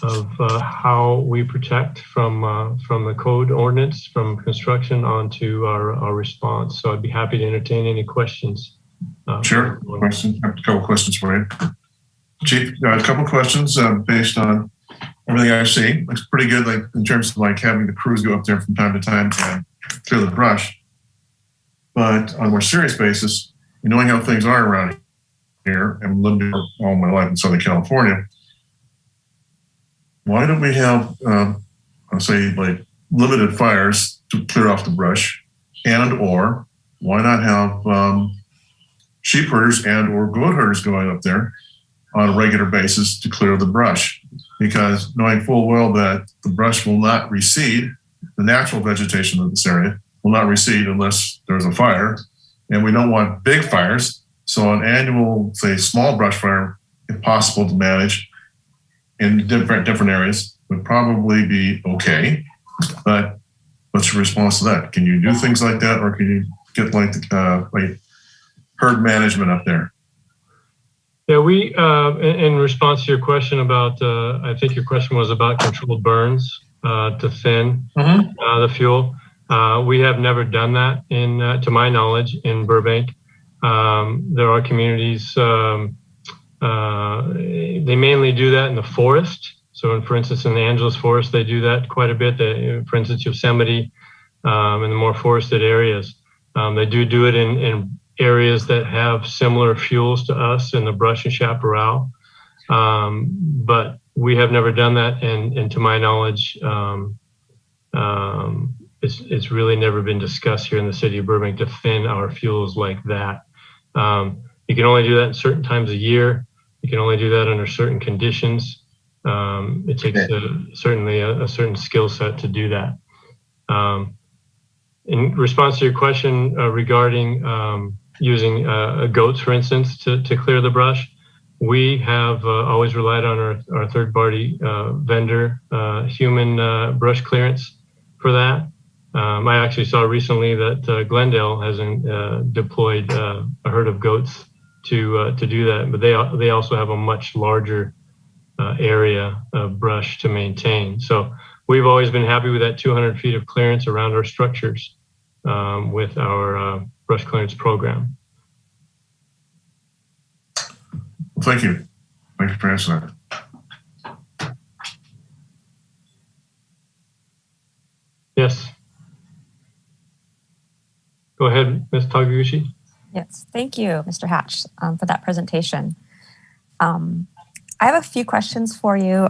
of how we protect from the code ordinance, from construction onto our response. So I'd be happy to entertain any questions. Sure. Question. I have a couple questions for you, Chief. A couple questions based on everything I see. Looks pretty good, like in terms of like having the crews go up there from time to time and clear the brush. But on a more serious basis, knowing how things are around here, and lived here all my life in Southern California, why don't we have, I'll say, like limited fires to clear off the brush, and or why not have sheep herders and or goat herders going up there on a regular basis to clear the brush? Because knowing full well that the brush will not recede, the natural vegetation of this area will not recede unless there's a fire, and we don't want big fires. So an annual, say, small brush fire, if possible to manage in different areas, would probably be okay. But what's your response to that? Can you do things like that, or can you get like herd management up there? Yeah, we, in response to your question about, I think your question was about controlled burns to thin the fuel. We have never done that to my knowledge, in Burbank. There are communities, they mainly do that in the forest. So for instance, in the Angeles Forest, they do that quite a bit. For instance, Yosemite and the more forested areas. They do it in areas that have similar fuels to us in the brush and chaparral. But we have never done that. And to my knowledge, it's really never been discussed here in the city of Burbank to thin our fuels like that. You can only do that in certain times of year. You can only do that under certain conditions. It takes certainly a certain skill set to do that. In response to your question regarding using goats, for instance, to clear the brush, we have always relied on our third-party vendor, human brush clearance for that. I actually saw recently that Glendale has deployed a herd of goats to do that, but they also have a much larger area of brush to maintain. So we've always been happy with that 200 feet of clearance around our structures with our brush clearance program. Well, thank you. Thank you for answering that. Yes. Go ahead, Ms. Taguchi. Yes, thank you, Mr. Hatch, for that presentation. I have a few questions for you,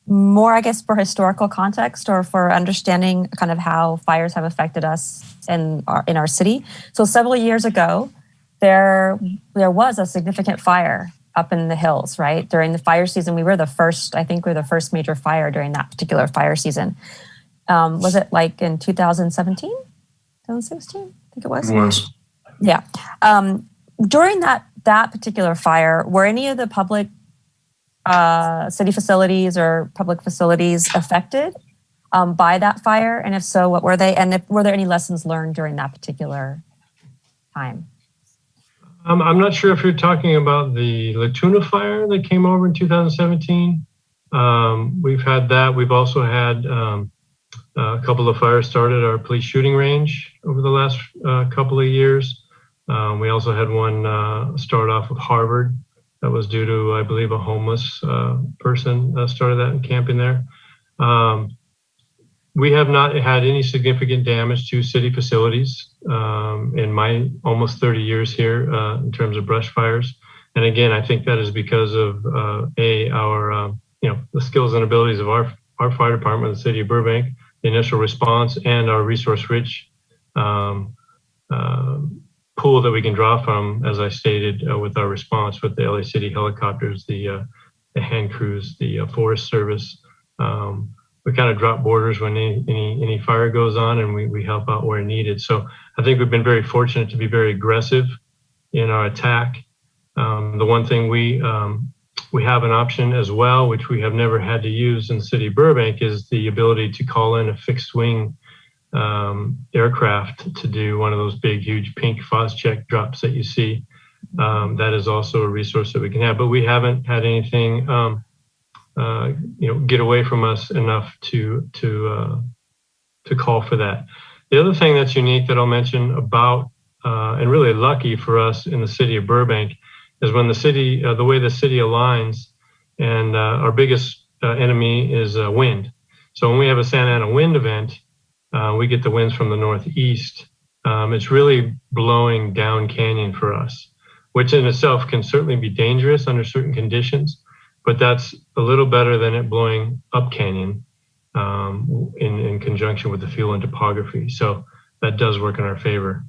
more, I guess, for historical context or for understanding kind of how fires have affected us in our city. So several years ago, there was a significant fire up in the hills, right? During the fire season, we were the first major fire during that particular fire season. Was it like in 2017? 2016, I think it was. It was. Yeah. During that particular fire, were any of the public city facilities or public facilities affected by that fire? And if so, what were they? And were there any lessons learned during that particular time? I'm not sure if you're talking about the Latuna fire that came over in 2017. We've had that. We've also had a couple of fires started at our police shooting range over the last couple of years. We also had one start off with Harvard that was due to, I believe, a homeless person started that and camping there. We have not had any significant damage to city facilities in my almost 30 years here in terms of brush fires. And again, I think that is because of our the skills and abilities of our fire department, the city of Burbank, the initial response, and our resource-rich pool that we can draw from, as I stated, with our response with the LA City helicopters, the hand crews, the Forest Service. We kind of drop borders when any fire goes on, and we help out where needed. So I think we've been very fortunate to be very aggressive in our attack. The one thing we have an option as well, which we have never had to use in the city of Burbank, is the ability to call in a fixed wing aircraft to do one of those big, huge pink Phos-Chek drops that you see. That is also a resource that we can have, but we haven't had anything get away from us enough to call for that. The other thing that's unique that I'll mention about and really lucky for us in the city of Burbank is when the city, the way the city aligns, and our biggest enemy is wind. So when we have a Santa Ana wind event, we get the winds from the northeast. It's really blowing down canyon for us, which in itself can certainly be dangerous under certain conditions, but that's a little better than it blowing up canyon in conjunction with the fuel and topography. So that does work in our favor.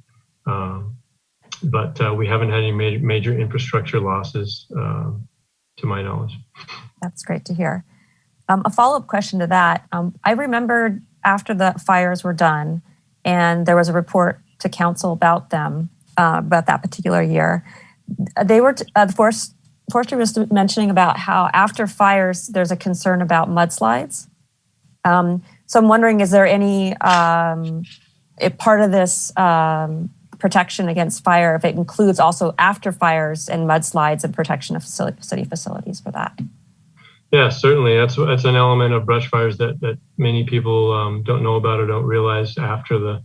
But we haven't had any major infrastructure losses to my knowledge. That's great to hear. A follow-up question to that. I remembered after the fires were done and there was a report to council about them, about that particular year. They were, the Forester was mentioning about how after fires, there's a concern about mudslides. So I'm wondering, is there any part of this protection against fire, if it includes also after fires and mudslides and protection of city facilities for that? Yeah, certainly. That's an element of brush fires that many people don't know about or don't realize after the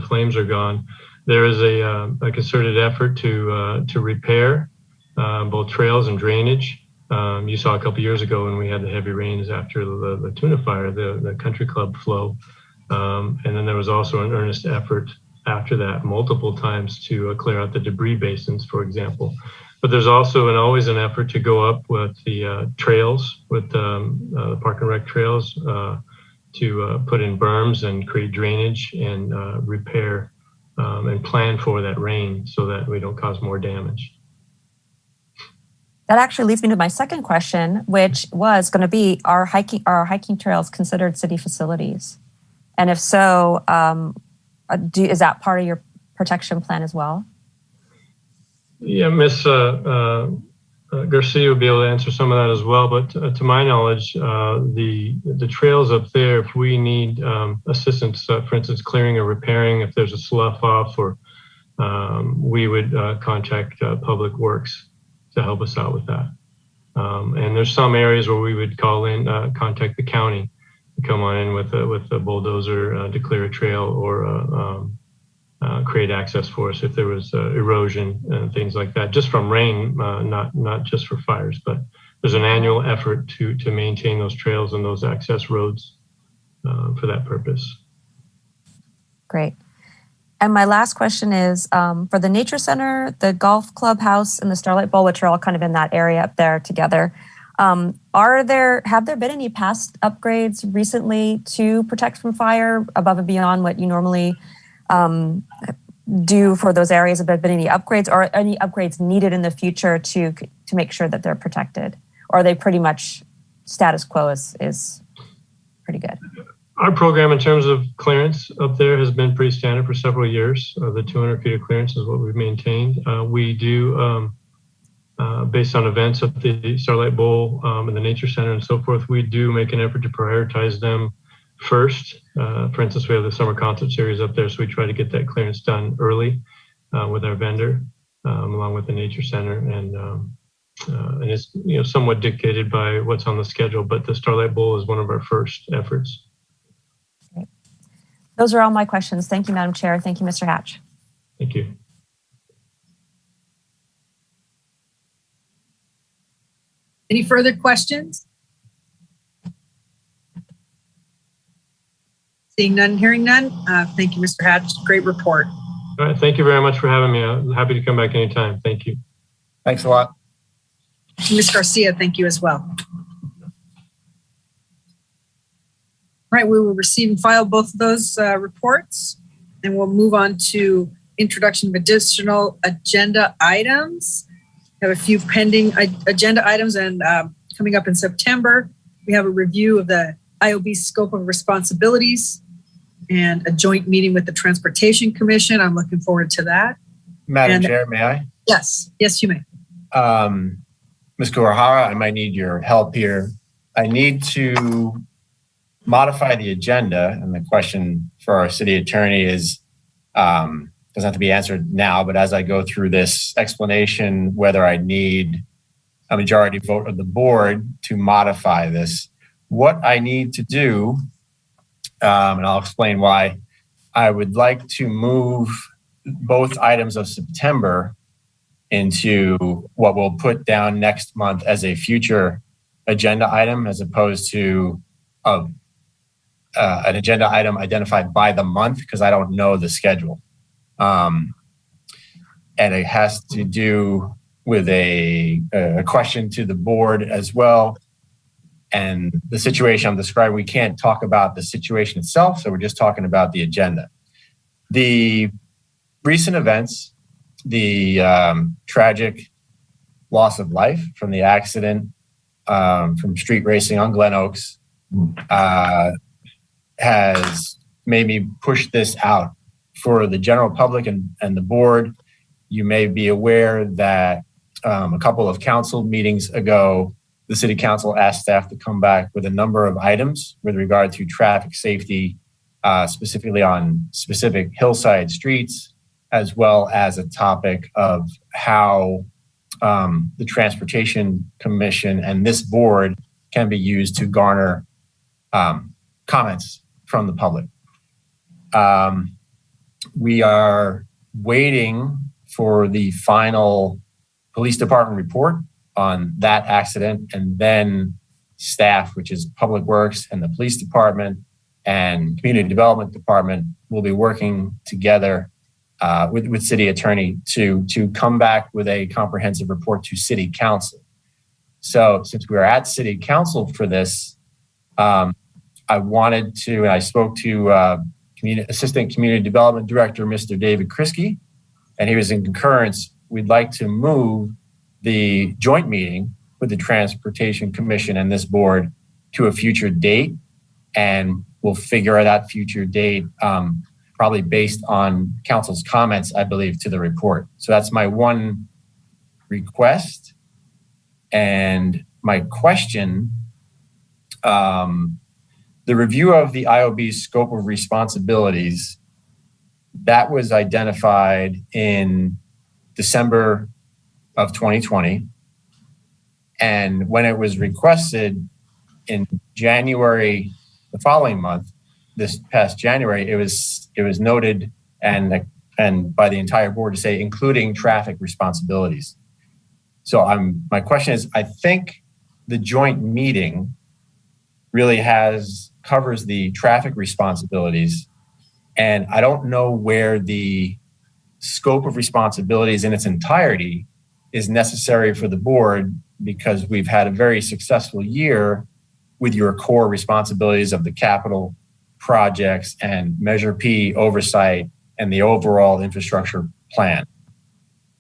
flames are gone. There is a concerted effort to repair both trails and drainage. You saw a couple years ago when we had the heavy rains after the Tuna fire, the country club flow. And then there was also an earnest effort after that multiple times to clear out the debris basins, for example. But there's also always an effort to go up with the trails, with the park and rec trails, to put in berms and create drainage and repair and plan for that rain so that we don't cause more damage. That actually leads me to my second question, which was going to be, are hiking trails considered city facilities? And if so, is that part of your protection plan as well? Yeah, Ms. Garcia will be able to answer some of that as well. But to my knowledge, the trails up there, if we need assistance, for instance, clearing or repairing, if there's a slough off, or we would contact Public Works to help us out with that. And there's some areas where we would call in, contact the county, come on in with a bulldozer to clear a trail or create access for us if there was erosion and things like that, just from rain, not just for fires. But there's an annual effort to maintain those trails and those access roads for that purpose. Great. And my last question is, for the Nature Center, the Golf Clubhouse, and the Starlight Bowl, which are all kind of in that area up there together, have there been any past upgrades recently to protect from fire above and beyond what you normally do for those areas? Have there been any upgrades, or any upgrades needed in the future to make sure that they're protected? Or are they pretty much status quo is pretty good? Our program in terms of clearance up there has been pretty standard for several years. The 200 feet of clearance is what we've maintained. We do, based on events at the Starlight Bowl and the Nature Center and so forth, we do make an effort to prioritize them first. For instance, we have the summer concert series up there, so we try to get that clearance done early. with our vendor, along with the Nature Center, and it's somewhat dictated by what's on the schedule. But the Starlight Bowl is one of our first efforts. Great. Those are all my questions. Thank you, Madam Chair. Thank you, Mr. Hatch. Thank you. Any further questions? Seeing none, hearing none. Thank you, Mr. Hatch. Great report. All right. Thank you very much for having me. I'm happy to come back anytime. Thank you. Thanks a lot. Ms. Garcia, thank you as well. All right, we will receive and file both of those reports, and we'll move on to introduction of additional agenda items. We have a few pending agenda items, and coming up in September, we have a review of the IOB scope of responsibilities and a joint meeting with the Transportation Commission. I'm looking forward to that. Madam Chair, may I? Yes, you may. Ms. Kuwahara, I might need your help here. I need to modify the agenda, and the question for our city attorney is, doesn't have to be answered now, but as I go through this explanation, whether I need a majority vote of the board to modify this. What I need to do, and I'll explain why, I would like to move both items of September into what we'll put down next month as a future agenda item, as opposed to an agenda item identified by the month, because I don't know the schedule. And it has to do with a question to the board as well. And the situation I'm describing, we can't talk about the situation itself, so we're just talking about the agenda. The recent events, the tragic loss of life from the accident from street racing on Glen Oaks has made me push this out for the general public and the board. You may be aware that a couple of council meetings ago, the city council asked staff to come back with a number of items with regard to traffic safety, specifically on specific hillside streets, as well as a topic of how the Transportation Commission and this board can be used to garner comments from the public. We are waiting for the final police department report on that accident, and then staff, which is Public Works and the police department and community development department, will be working together with city attorney to come back with a comprehensive report to city council. So since we are at city council for this, I wanted to, and I spoke to Assistant Community Development Director, Mr. David Kriske, and he was in concurrence. We'd like to move the joint meeting with the Transportation Commission and this board to a future date, and we'll figure out that future date probably based on council's comments, I believe, to the report. So that's my one request. And my question, the review of the IOB's scope of responsibilities, that was identified in December of 2020. And when it was requested in January, the following month, this past January, it was noted and by the entire board to say, including traffic responsibilities. So my question is, I think the joint meeting really covers the traffic responsibilities. And I don't know where the scope of responsibilities in its entirety is necessary for the board, because we've had a very successful year with your core responsibilities of the capital projects and Measure P oversight and the overall infrastructure plan.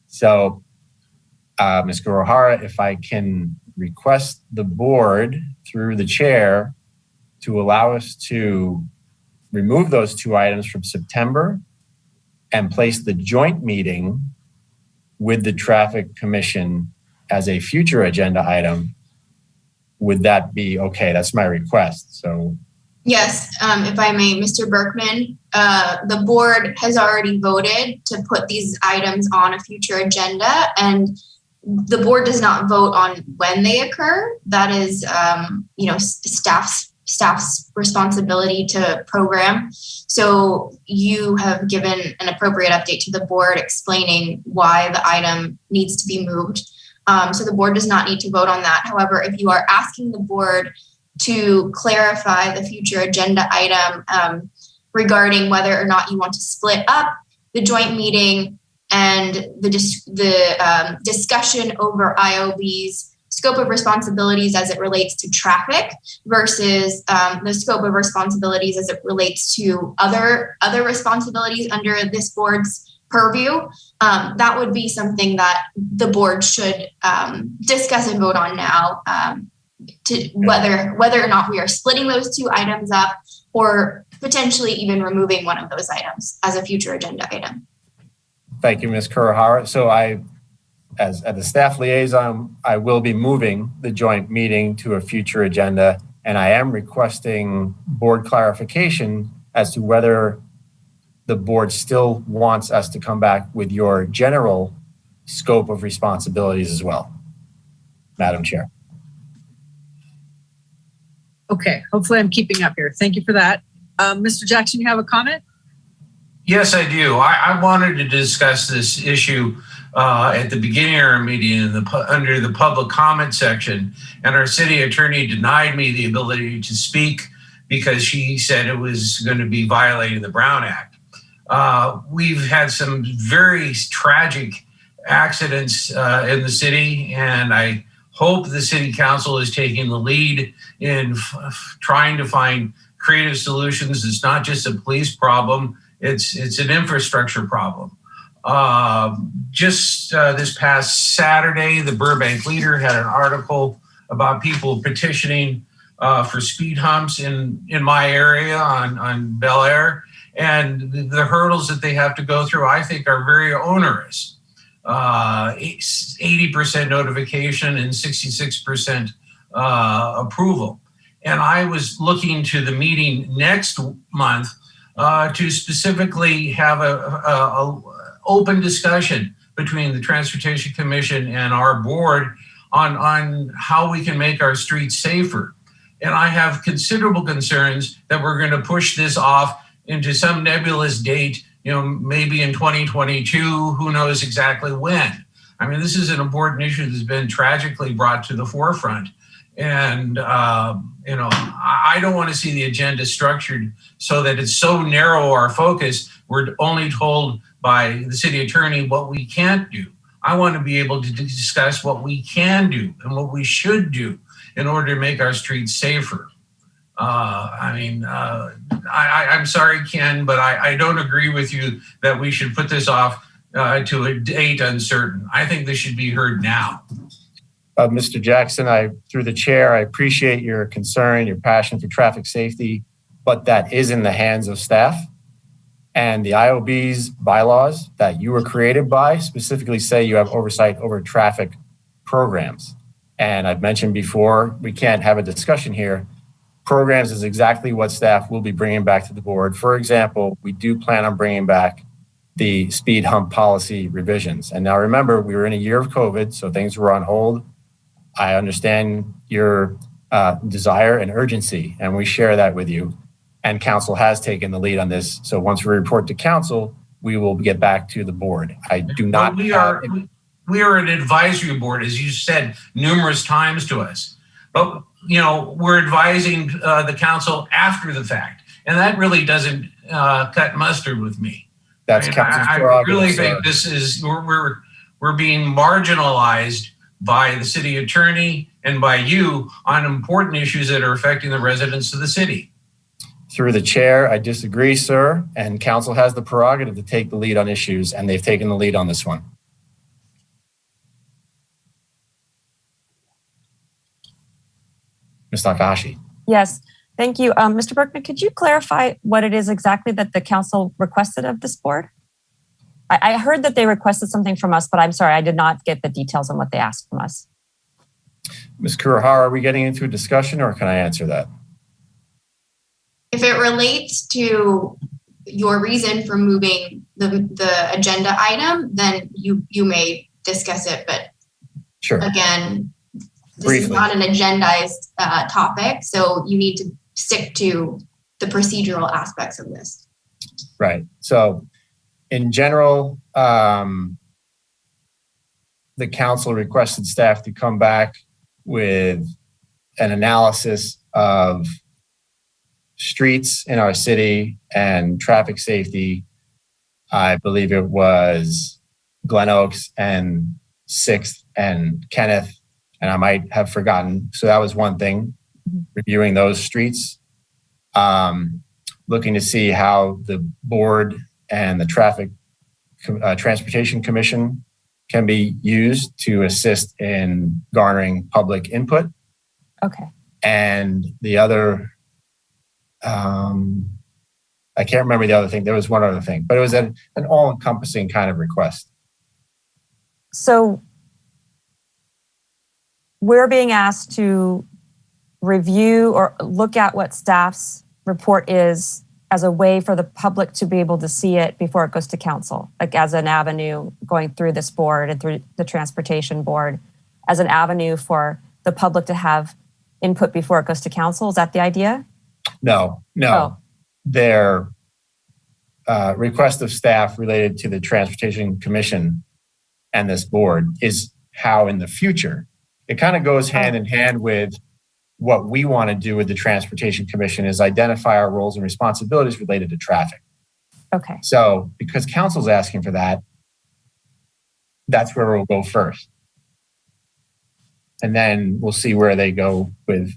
So, Ms. Kuwahara, if I can request the board through the chair to allow us to remove those two items from September and place the joint meeting with the Traffic Commission as a future agenda item, would that be okay? That's my request. So Yes, if I may, Mr. Berkman, the board has already voted to put these items on a future agenda, and the board does not vote on when they occur. That is, staff's responsibility to program. So you have given an appropriate update to the board explaining why the item needs to be moved. So the board does not need to vote on that. However, if you are asking the board to clarify the future agenda item regarding whether or not you want to split up the joint meeting and the discussion over IOB's scope of responsibilities as it relates to traffic versus the scope of responsibilities as it relates to other responsibilities under this board's purview, that would be something that the board should discuss and vote on now. To whether or not we are splitting those two items up or potentially even removing one of those items as a future agenda item. Thank you, Ms. Kurohara. So as the staff liaison, I will be moving the joint meeting to a future agenda, and I am requesting board clarification as to whether the board still wants us to come back with your general scope of responsibilities as well, Madam Chair. Okay, hopefully I'm keeping up here. Thank you for that. Mr. Jackson, you have a comment? Yes, I do. I wanted to discuss this issue at the beginning of our meeting under the public comment section, and our city attorney denied me the ability to speak because she said it was going to be violating the Brown Act. We've had some very tragic accidents in the city, and I hope the city council is taking the lead in trying to find creative solutions. It's not just a police problem, it's an infrastructure problem. Just this past Saturday, the Burbank Leader had an article about people petitioning for speed humps in my area on Bel Air, and the hurdles that they have to go through, I think, are very onerous. 80% notification and 66% approval. And I was looking to the meeting next month to specifically have a open discussion between the Transportation Commission and our board on how we can make our streets safer. And I have considerable concerns that we're going to push this off into some nebulous date, maybe in 2022, who knows exactly when. I mean, this is an important issue that's been tragically brought to the forefront. And, I don't want to see the agenda structured so that it's so narrow our focus, we're only told by the city attorney what we can't do. I want to be able to discuss what we can do and what we should do in order to make our streets safer. I'm sorry, Ken, but I don't agree with you that we should put this off to a date uncertain. I think this should be heard now. Mr. Jackson, through the chair, I appreciate your concern, your passion for traffic safety, but that is in the hands of staff. And the IOB's bylaws that you were created by specifically say you have oversight over traffic programs. And I've mentioned before, we can't have a discussion here. Programs is exactly what staff will be bringing back to the board. For example, we do plan on bringing back the speed hump policy revisions. And now remember, we were in a year of COVID, so things were on hold. I understand your desire and urgency, and we share that with you. And council has taken the lead on this. So once we report to council, we will get back to the board. I do not. We are an advisory board, as you said numerous times to us. But we're advising the council after the fact, and that really doesn't cut mustard with me. That's council's prerogative. I really think this is we're being marginalized by the city attorney and by you on important issues that are affecting the residents of the city. Through the chair, I disagree, sir, and council has the prerogative to take the lead on issues, and they've taken the lead on this one. Ms. Takahashi. Yes, thank you. Mr. Berkman, could you clarify what it is exactly that the council requested of this board? I heard that they requested something from us, but I'm sorry, I did not get the details on what they asked from us. Ms. Kurohara, are we getting into a discussion or can I answer that? if it relates to your reason for moving the agenda item, then you may discuss it. But Sure. again, this is Briefly. not an agendized topic, so you need to stick to the procedural aspects of this. Right. So in general, the council requested staff to come back with an analysis of streets in our city and traffic safety. I believe it was Glen Oaks and 6th and Kenneth, and I might have forgotten. So that was one thing, reviewing those streets. Looking to see how the board and the Transportation Commission can be used to assist in garnering public input. Okay. And the other, I can't remember the other thing. There was one other thing, but it was an all-encompassing kind of request. So we're being asked to review or look at what staff's report is as a way for the public to be able to see it before it goes to council, like as an avenue going through this board and through the transportation board, as an avenue for the public to have input before it goes to council. Is that the idea? No. Oh. Their request of staff related to the Transportation Commission and this board is how in the future, it kind of goes hand in hand with what we want to do with the Transportation Commission is identify our roles and responsibilities related to traffic. Okay. So because council's asking for that, that's where we'll go first. And then we'll see where they go with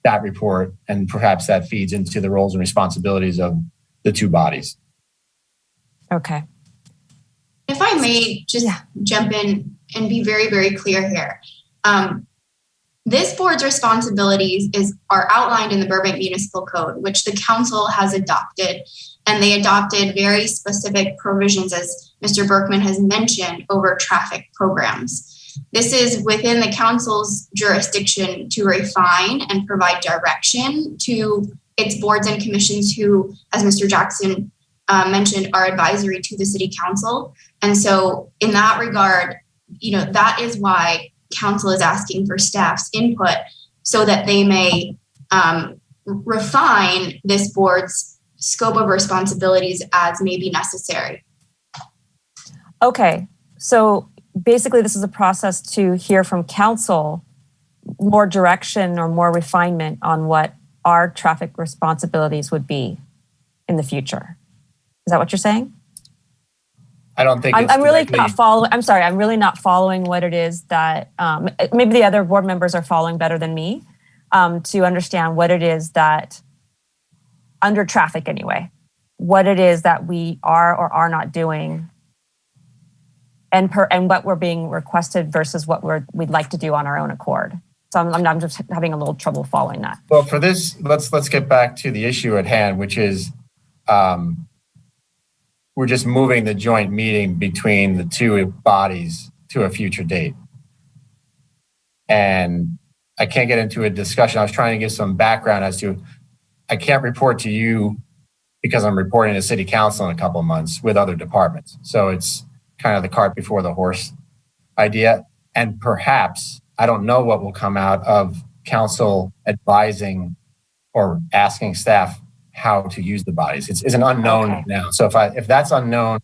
that report, and perhaps that feeds into the roles and responsibilities of the two bodies. Okay. If I may just jump in and be very, very clear here. This board's responsibilities are outlined in the Burbank Municipal Code, which the council has adopted, and they adopted very specific provisions, as Mr. Berkman has mentioned, over traffic programs. This is within the council's jurisdiction to refine and provide direction to its boards and commissions who, as Mr. Jackson mentioned, are advisory to the city council. And so in that regard, that is why council is asking for staff's input so that they may refine this board's scope of responsibilities as may be necessary. Okay. So basically this is a process to hear from council more direction or more refinement on what our traffic responsibilities would be in the future. Is that what you're saying? I don't think I'm really not following. I'm sorry. I'm really not following what it is that maybe the other board members are following better than me to understand what it is that under traffic anyway, what it is that we are or are not doing and what we're being requested versus what we'd like to do on our own accord. So I'm just having a little trouble following that. Well, for this, let's get back to the issue at hand, which is we're just moving the joint meeting between the two bodies to a future date. And I can't get into a discussion. I was trying to give some background as to, I can't report to you because I'm reporting to city council in a couple of months with other departments. So it's kind of the cart before the horse idea. And perhaps, I don't know what will come out of council advising or asking staff how to use the bodies. It's an unknown now. So if that's unknown,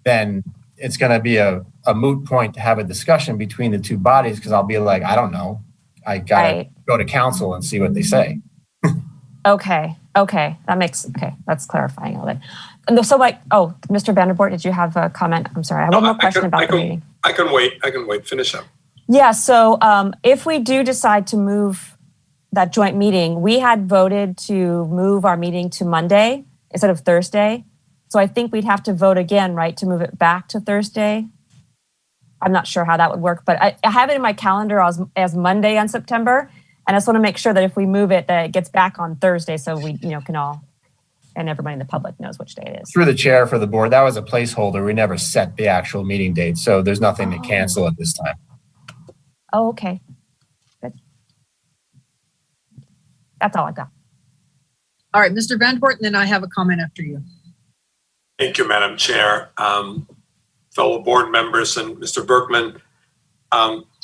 then it's going to be a moot point to have a discussion between the two bodies because I'll be like, I don't know. I got to go to council and see what they say. Okay. That's clarifying all that. So Mr. Vanderboort, did you have a comment? I'm sorry. I have one more question about the meeting. I can wait. Finish up. Yeah. So if we do decide to move that joint meeting, we had voted to move our meeting to Monday instead of Thursday. So I think we'd have to vote again, right, to move it back to Thursday. I'm not sure how that would work, but I have it in my calendar as Monday on September. And I just want to make sure that if we move it, that it gets back on Thursday so we can all, and everybody in the public knows which day it is. Through the chair for the board, that was a placeholder. We never set the actual meeting date. So there's nothing to cancel at this time. Oh, okay. Good. That's all I got. All right, Mr. Vandervoort, and then I have a comment after you. Thank you, Madam Chair. Fellow board members and Mr. Berkman,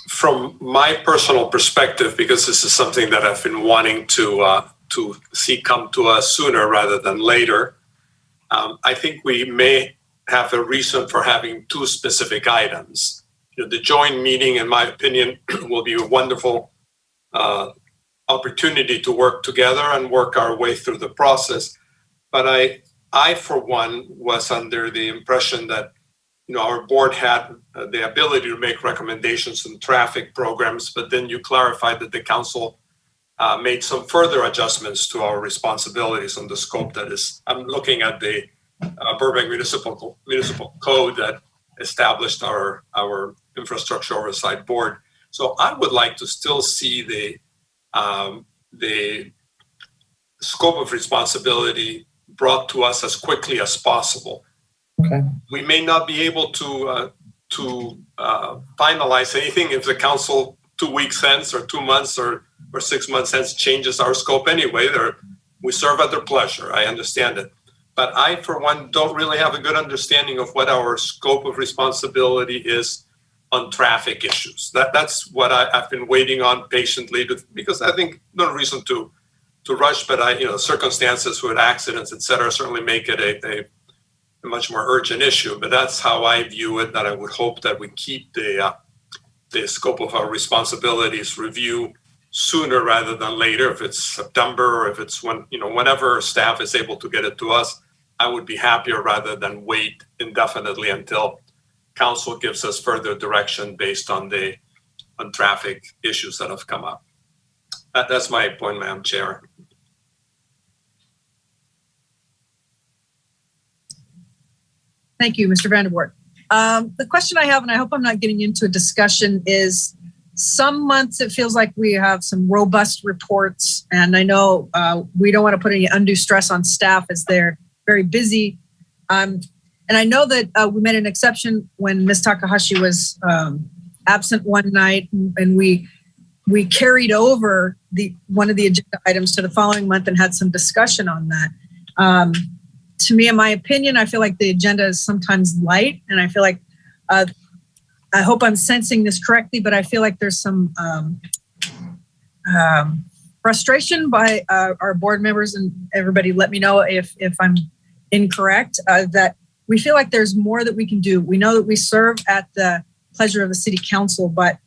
from my personal perspective, because this is something that I've been wanting to see come to us sooner rather than later, I think we may have a reason for having two specific items. The joint meeting, in my opinion, will be a wonderful opportunity to work together and work our way through the process. But I, for one, was under the impression that our board had the ability to make recommendations on traffic programs, but then you clarified that the council made some further adjustments to our responsibilities on the scope that is. I'm looking at the Burbank Municipal Code that established our infrastructure oversight board. So I would like to still see the scope of responsibility brought to us as quickly as possible. Okay. We may not be able to finalize anything if the council 2 weeks hence or 2 months or 6 months hence changes our scope anyway. We serve at their pleasure. I understand it. But I, for one, don't really have a good understanding of what our scope of responsibility is on traffic issues. That's what I've been waiting on patiently because I think no reason to rush, but circumstances with accidents, et cetera, certainly make it a much more urgent issue. But that's how I view it, that I would hope that we keep the scope of our responsibilities review sooner rather than later. If it's September or if it's whenever staff is able to get it to us, I would be happier rather than wait indefinitely until council gives us further direction based on traffic issues that have come up. That's my point, Madam Chair. Thank you, Mr. Vandervoort. The question I have, and I hope I'm not getting into a discussion, is some months it feels like we have some robust reports, and I know we don't want to put any undue stress on staff as they're very busy. And I know that we made an exception when Ms. Takahashi was absent one night, and we carried over one of the agenda items to the following month and had some discussion on that. To me, in my opinion, I feel like the agenda is sometimes light, and I feel like I hope I'm sensing this correctly, but I feel like there's some frustration by our board members, and everybody let me know if I'm incorrect, that we feel like there's more that we can do. We know that we serve at the pleasure of the city council, but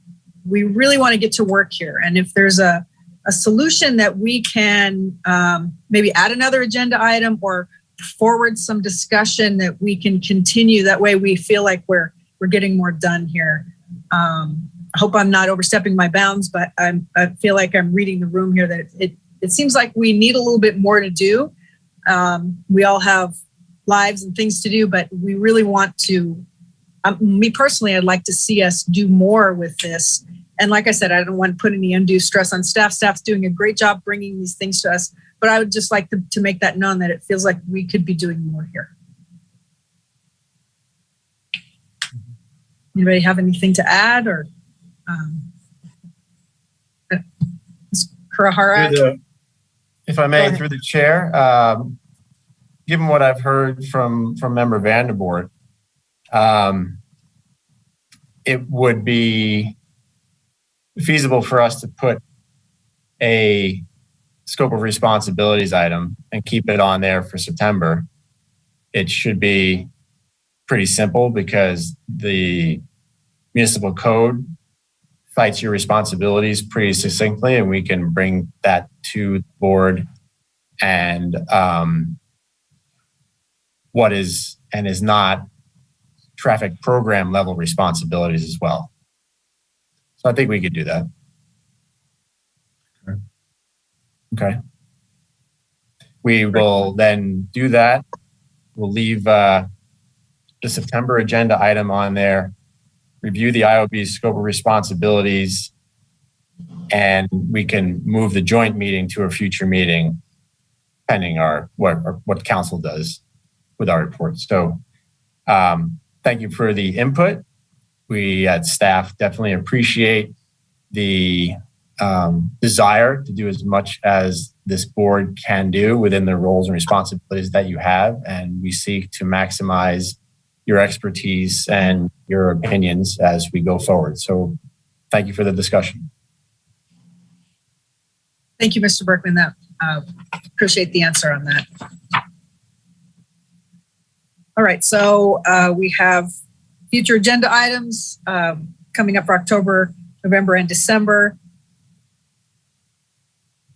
we really want to get to work here. And if there's a solution that we can maybe add another agenda item or forward some discussion that we can continue, that way we feel like we're getting more done here. I hope I'm not overstepping my bounds, but I feel like I'm reading the room here that it seems like we need a little bit more to do. We all have lives and things to do, but we really want to, me personally, I'd like to see us do more with this. And like I said, I don't want to put any undue stress on staff. Staff's doing a great job bringing these things to us, but I would just like to make that known that it feels like we could be doing more here. Anybody have anything to add, or Ms. Kurahara? If I may, through the chair, given what I've heard from Member Vandervoort, it would be feasible for us to put a scope of responsibilities item and keep it on there for September. It should be pretty simple because the municipal code cites your responsibilities pretty succinctly, and we can bring that to the board and what is and is not traffic program level responsibilities as well. So I think we could do that. Okay. We will then do that. We'll leave the September agenda item on there, review the IOB scope of responsibilities, and we can move the joint meeting to a future meeting pending what council does with our report. So thank you for the input. We at staff definitely appreciate the desire to do as much as this board can do within the roles and responsibilities that you have. And we seek to maximize your expertise and your opinions as we go forward. So thank you for the discussion. Thank you, Mr. Berkman. Appreciate the answer on that. All right, so we have future agenda items coming up for October, November, and December.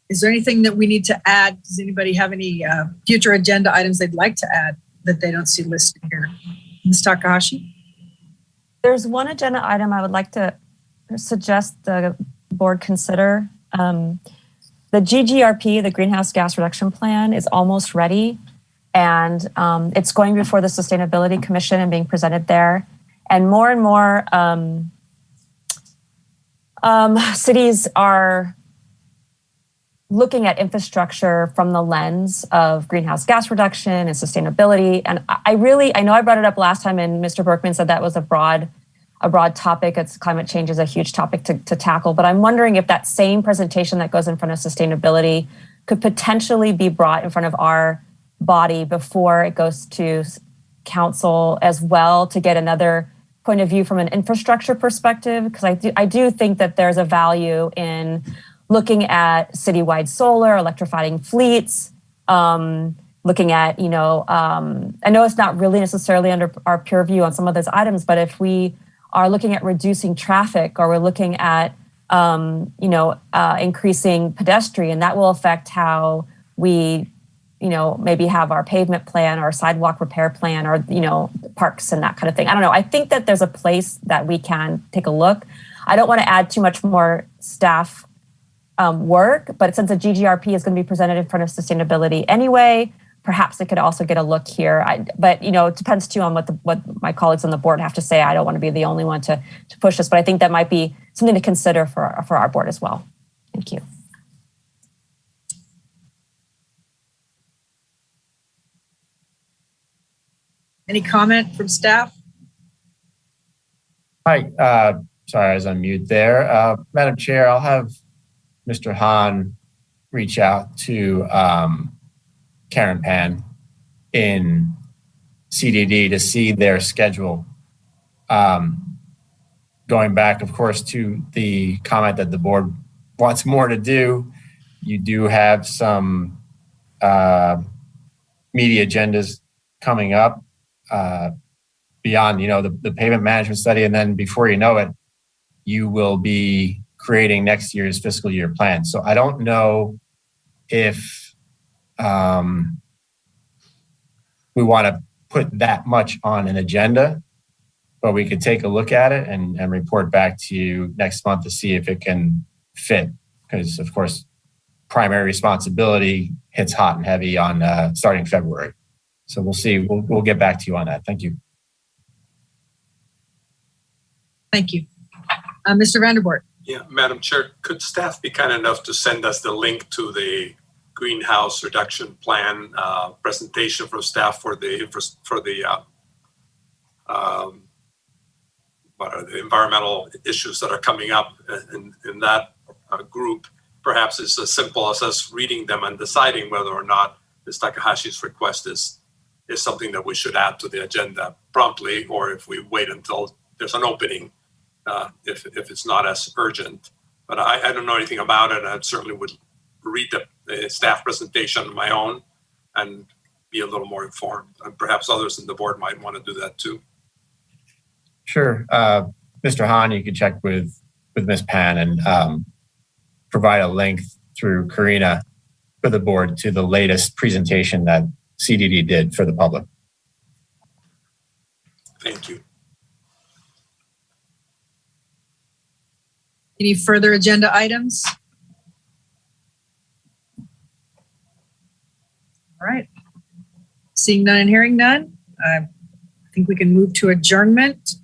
Is there anything that we need to add? Does anybody have any future agenda items they'd like to add that they don't see listed here? Ms. Takahashi? There's one agenda item I would like to suggest the board consider. The GGRP, the Greenhouse Gas Reduction Plan, is almost ready, and it's going before the Sustainability Commission and being presented there. And more cities are looking at infrastructure from the lens of greenhouse gas reduction and sustainability. And I know I brought it up last time, and Mr. Berkman said that was a broad topic. It's climate change is a huge topic to tackle. But I'm wondering if that same presentation that goes in front of sustainability could potentially be brought in front of our body before it goes to council as well, to get another point of view from an infrastructure perspective. Because I do think that there's a value in looking at citywide solar, electrifying fleets, looking at, I know it's not really necessarily under our purview on some of those items, but if we are looking at reducing traffic, or we're looking at, increasing pedestrian, that will affect how we, maybe have our pavement plan or sidewalk repair plan, or, parks and that kind of thing. I don't know. I think that there's a place that we can take a look. I don't want to add too much more staff work, but since the GGRP is going to be presented in front of sustainability anyway, perhaps it could also get a look here. But it depends too on what my colleagues on the board have to say. I don't want to be the only one to push this, but I think that might be something to consider for our board as well. Thank you. Any comment from staff? Hi, sorry, I was on mute there. Madam Chair, I'll have Mr. Hahn reach out to Karen Pan in CDD to see their schedule. Going back, of course, to the comment that the board wants more to do, you do have some media agendas coming up beyond, the pavement management study. And then before you know it, you will be creating next year's fiscal year plan. So I don't know if we want to put that much on an agenda, but we could take a look at it and report back to you next month to see if it can fit. Because, of course, primary responsibility hits hot and heavy on starting February. So we'll see. We'll get back to you on that. Thank you. Thank you. Mr. Vanderboort. Yeah, Madam Chair, could staff be kind enough to send us the link to the greenhouse reduction plan presentation from staff for the what are the environmental issues that are coming up in that group? Perhaps it's as simple as us reading them and deciding whether or not Ms. Takahashi's request is something that we should add to the agenda promptly, or if we wait until there's an opening, if it's not as urgent. But I don't know anything about it. I certainly would read the staff presentation on my own and be a little more informed. And perhaps others in the board might want to do that too. Sure. Mr. Hahn, you could check with Ms. Pan and provide a link through Karina for the board to the latest presentation that CDD did for the public. Thank you. Any further agenda items? All right. Seeing none and hearing none, I think we can move to adjournment.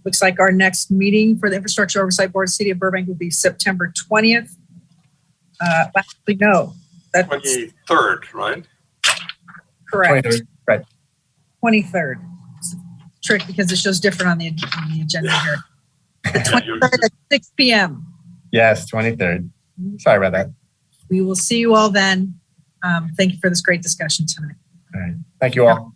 Looks like our next meeting for the Infrastructure Oversight Board, City of Burbank, will be September 20th. Actually, no. That's 23rd, right? correct. 23rd, right. 23rd. It's a trick because it shows different on the agenda here. The 23rd at 6 p.m. Yes, 23rd. Sorry about that. We will see you all then. Thank you for this great discussion tonight. All right. Thank you all.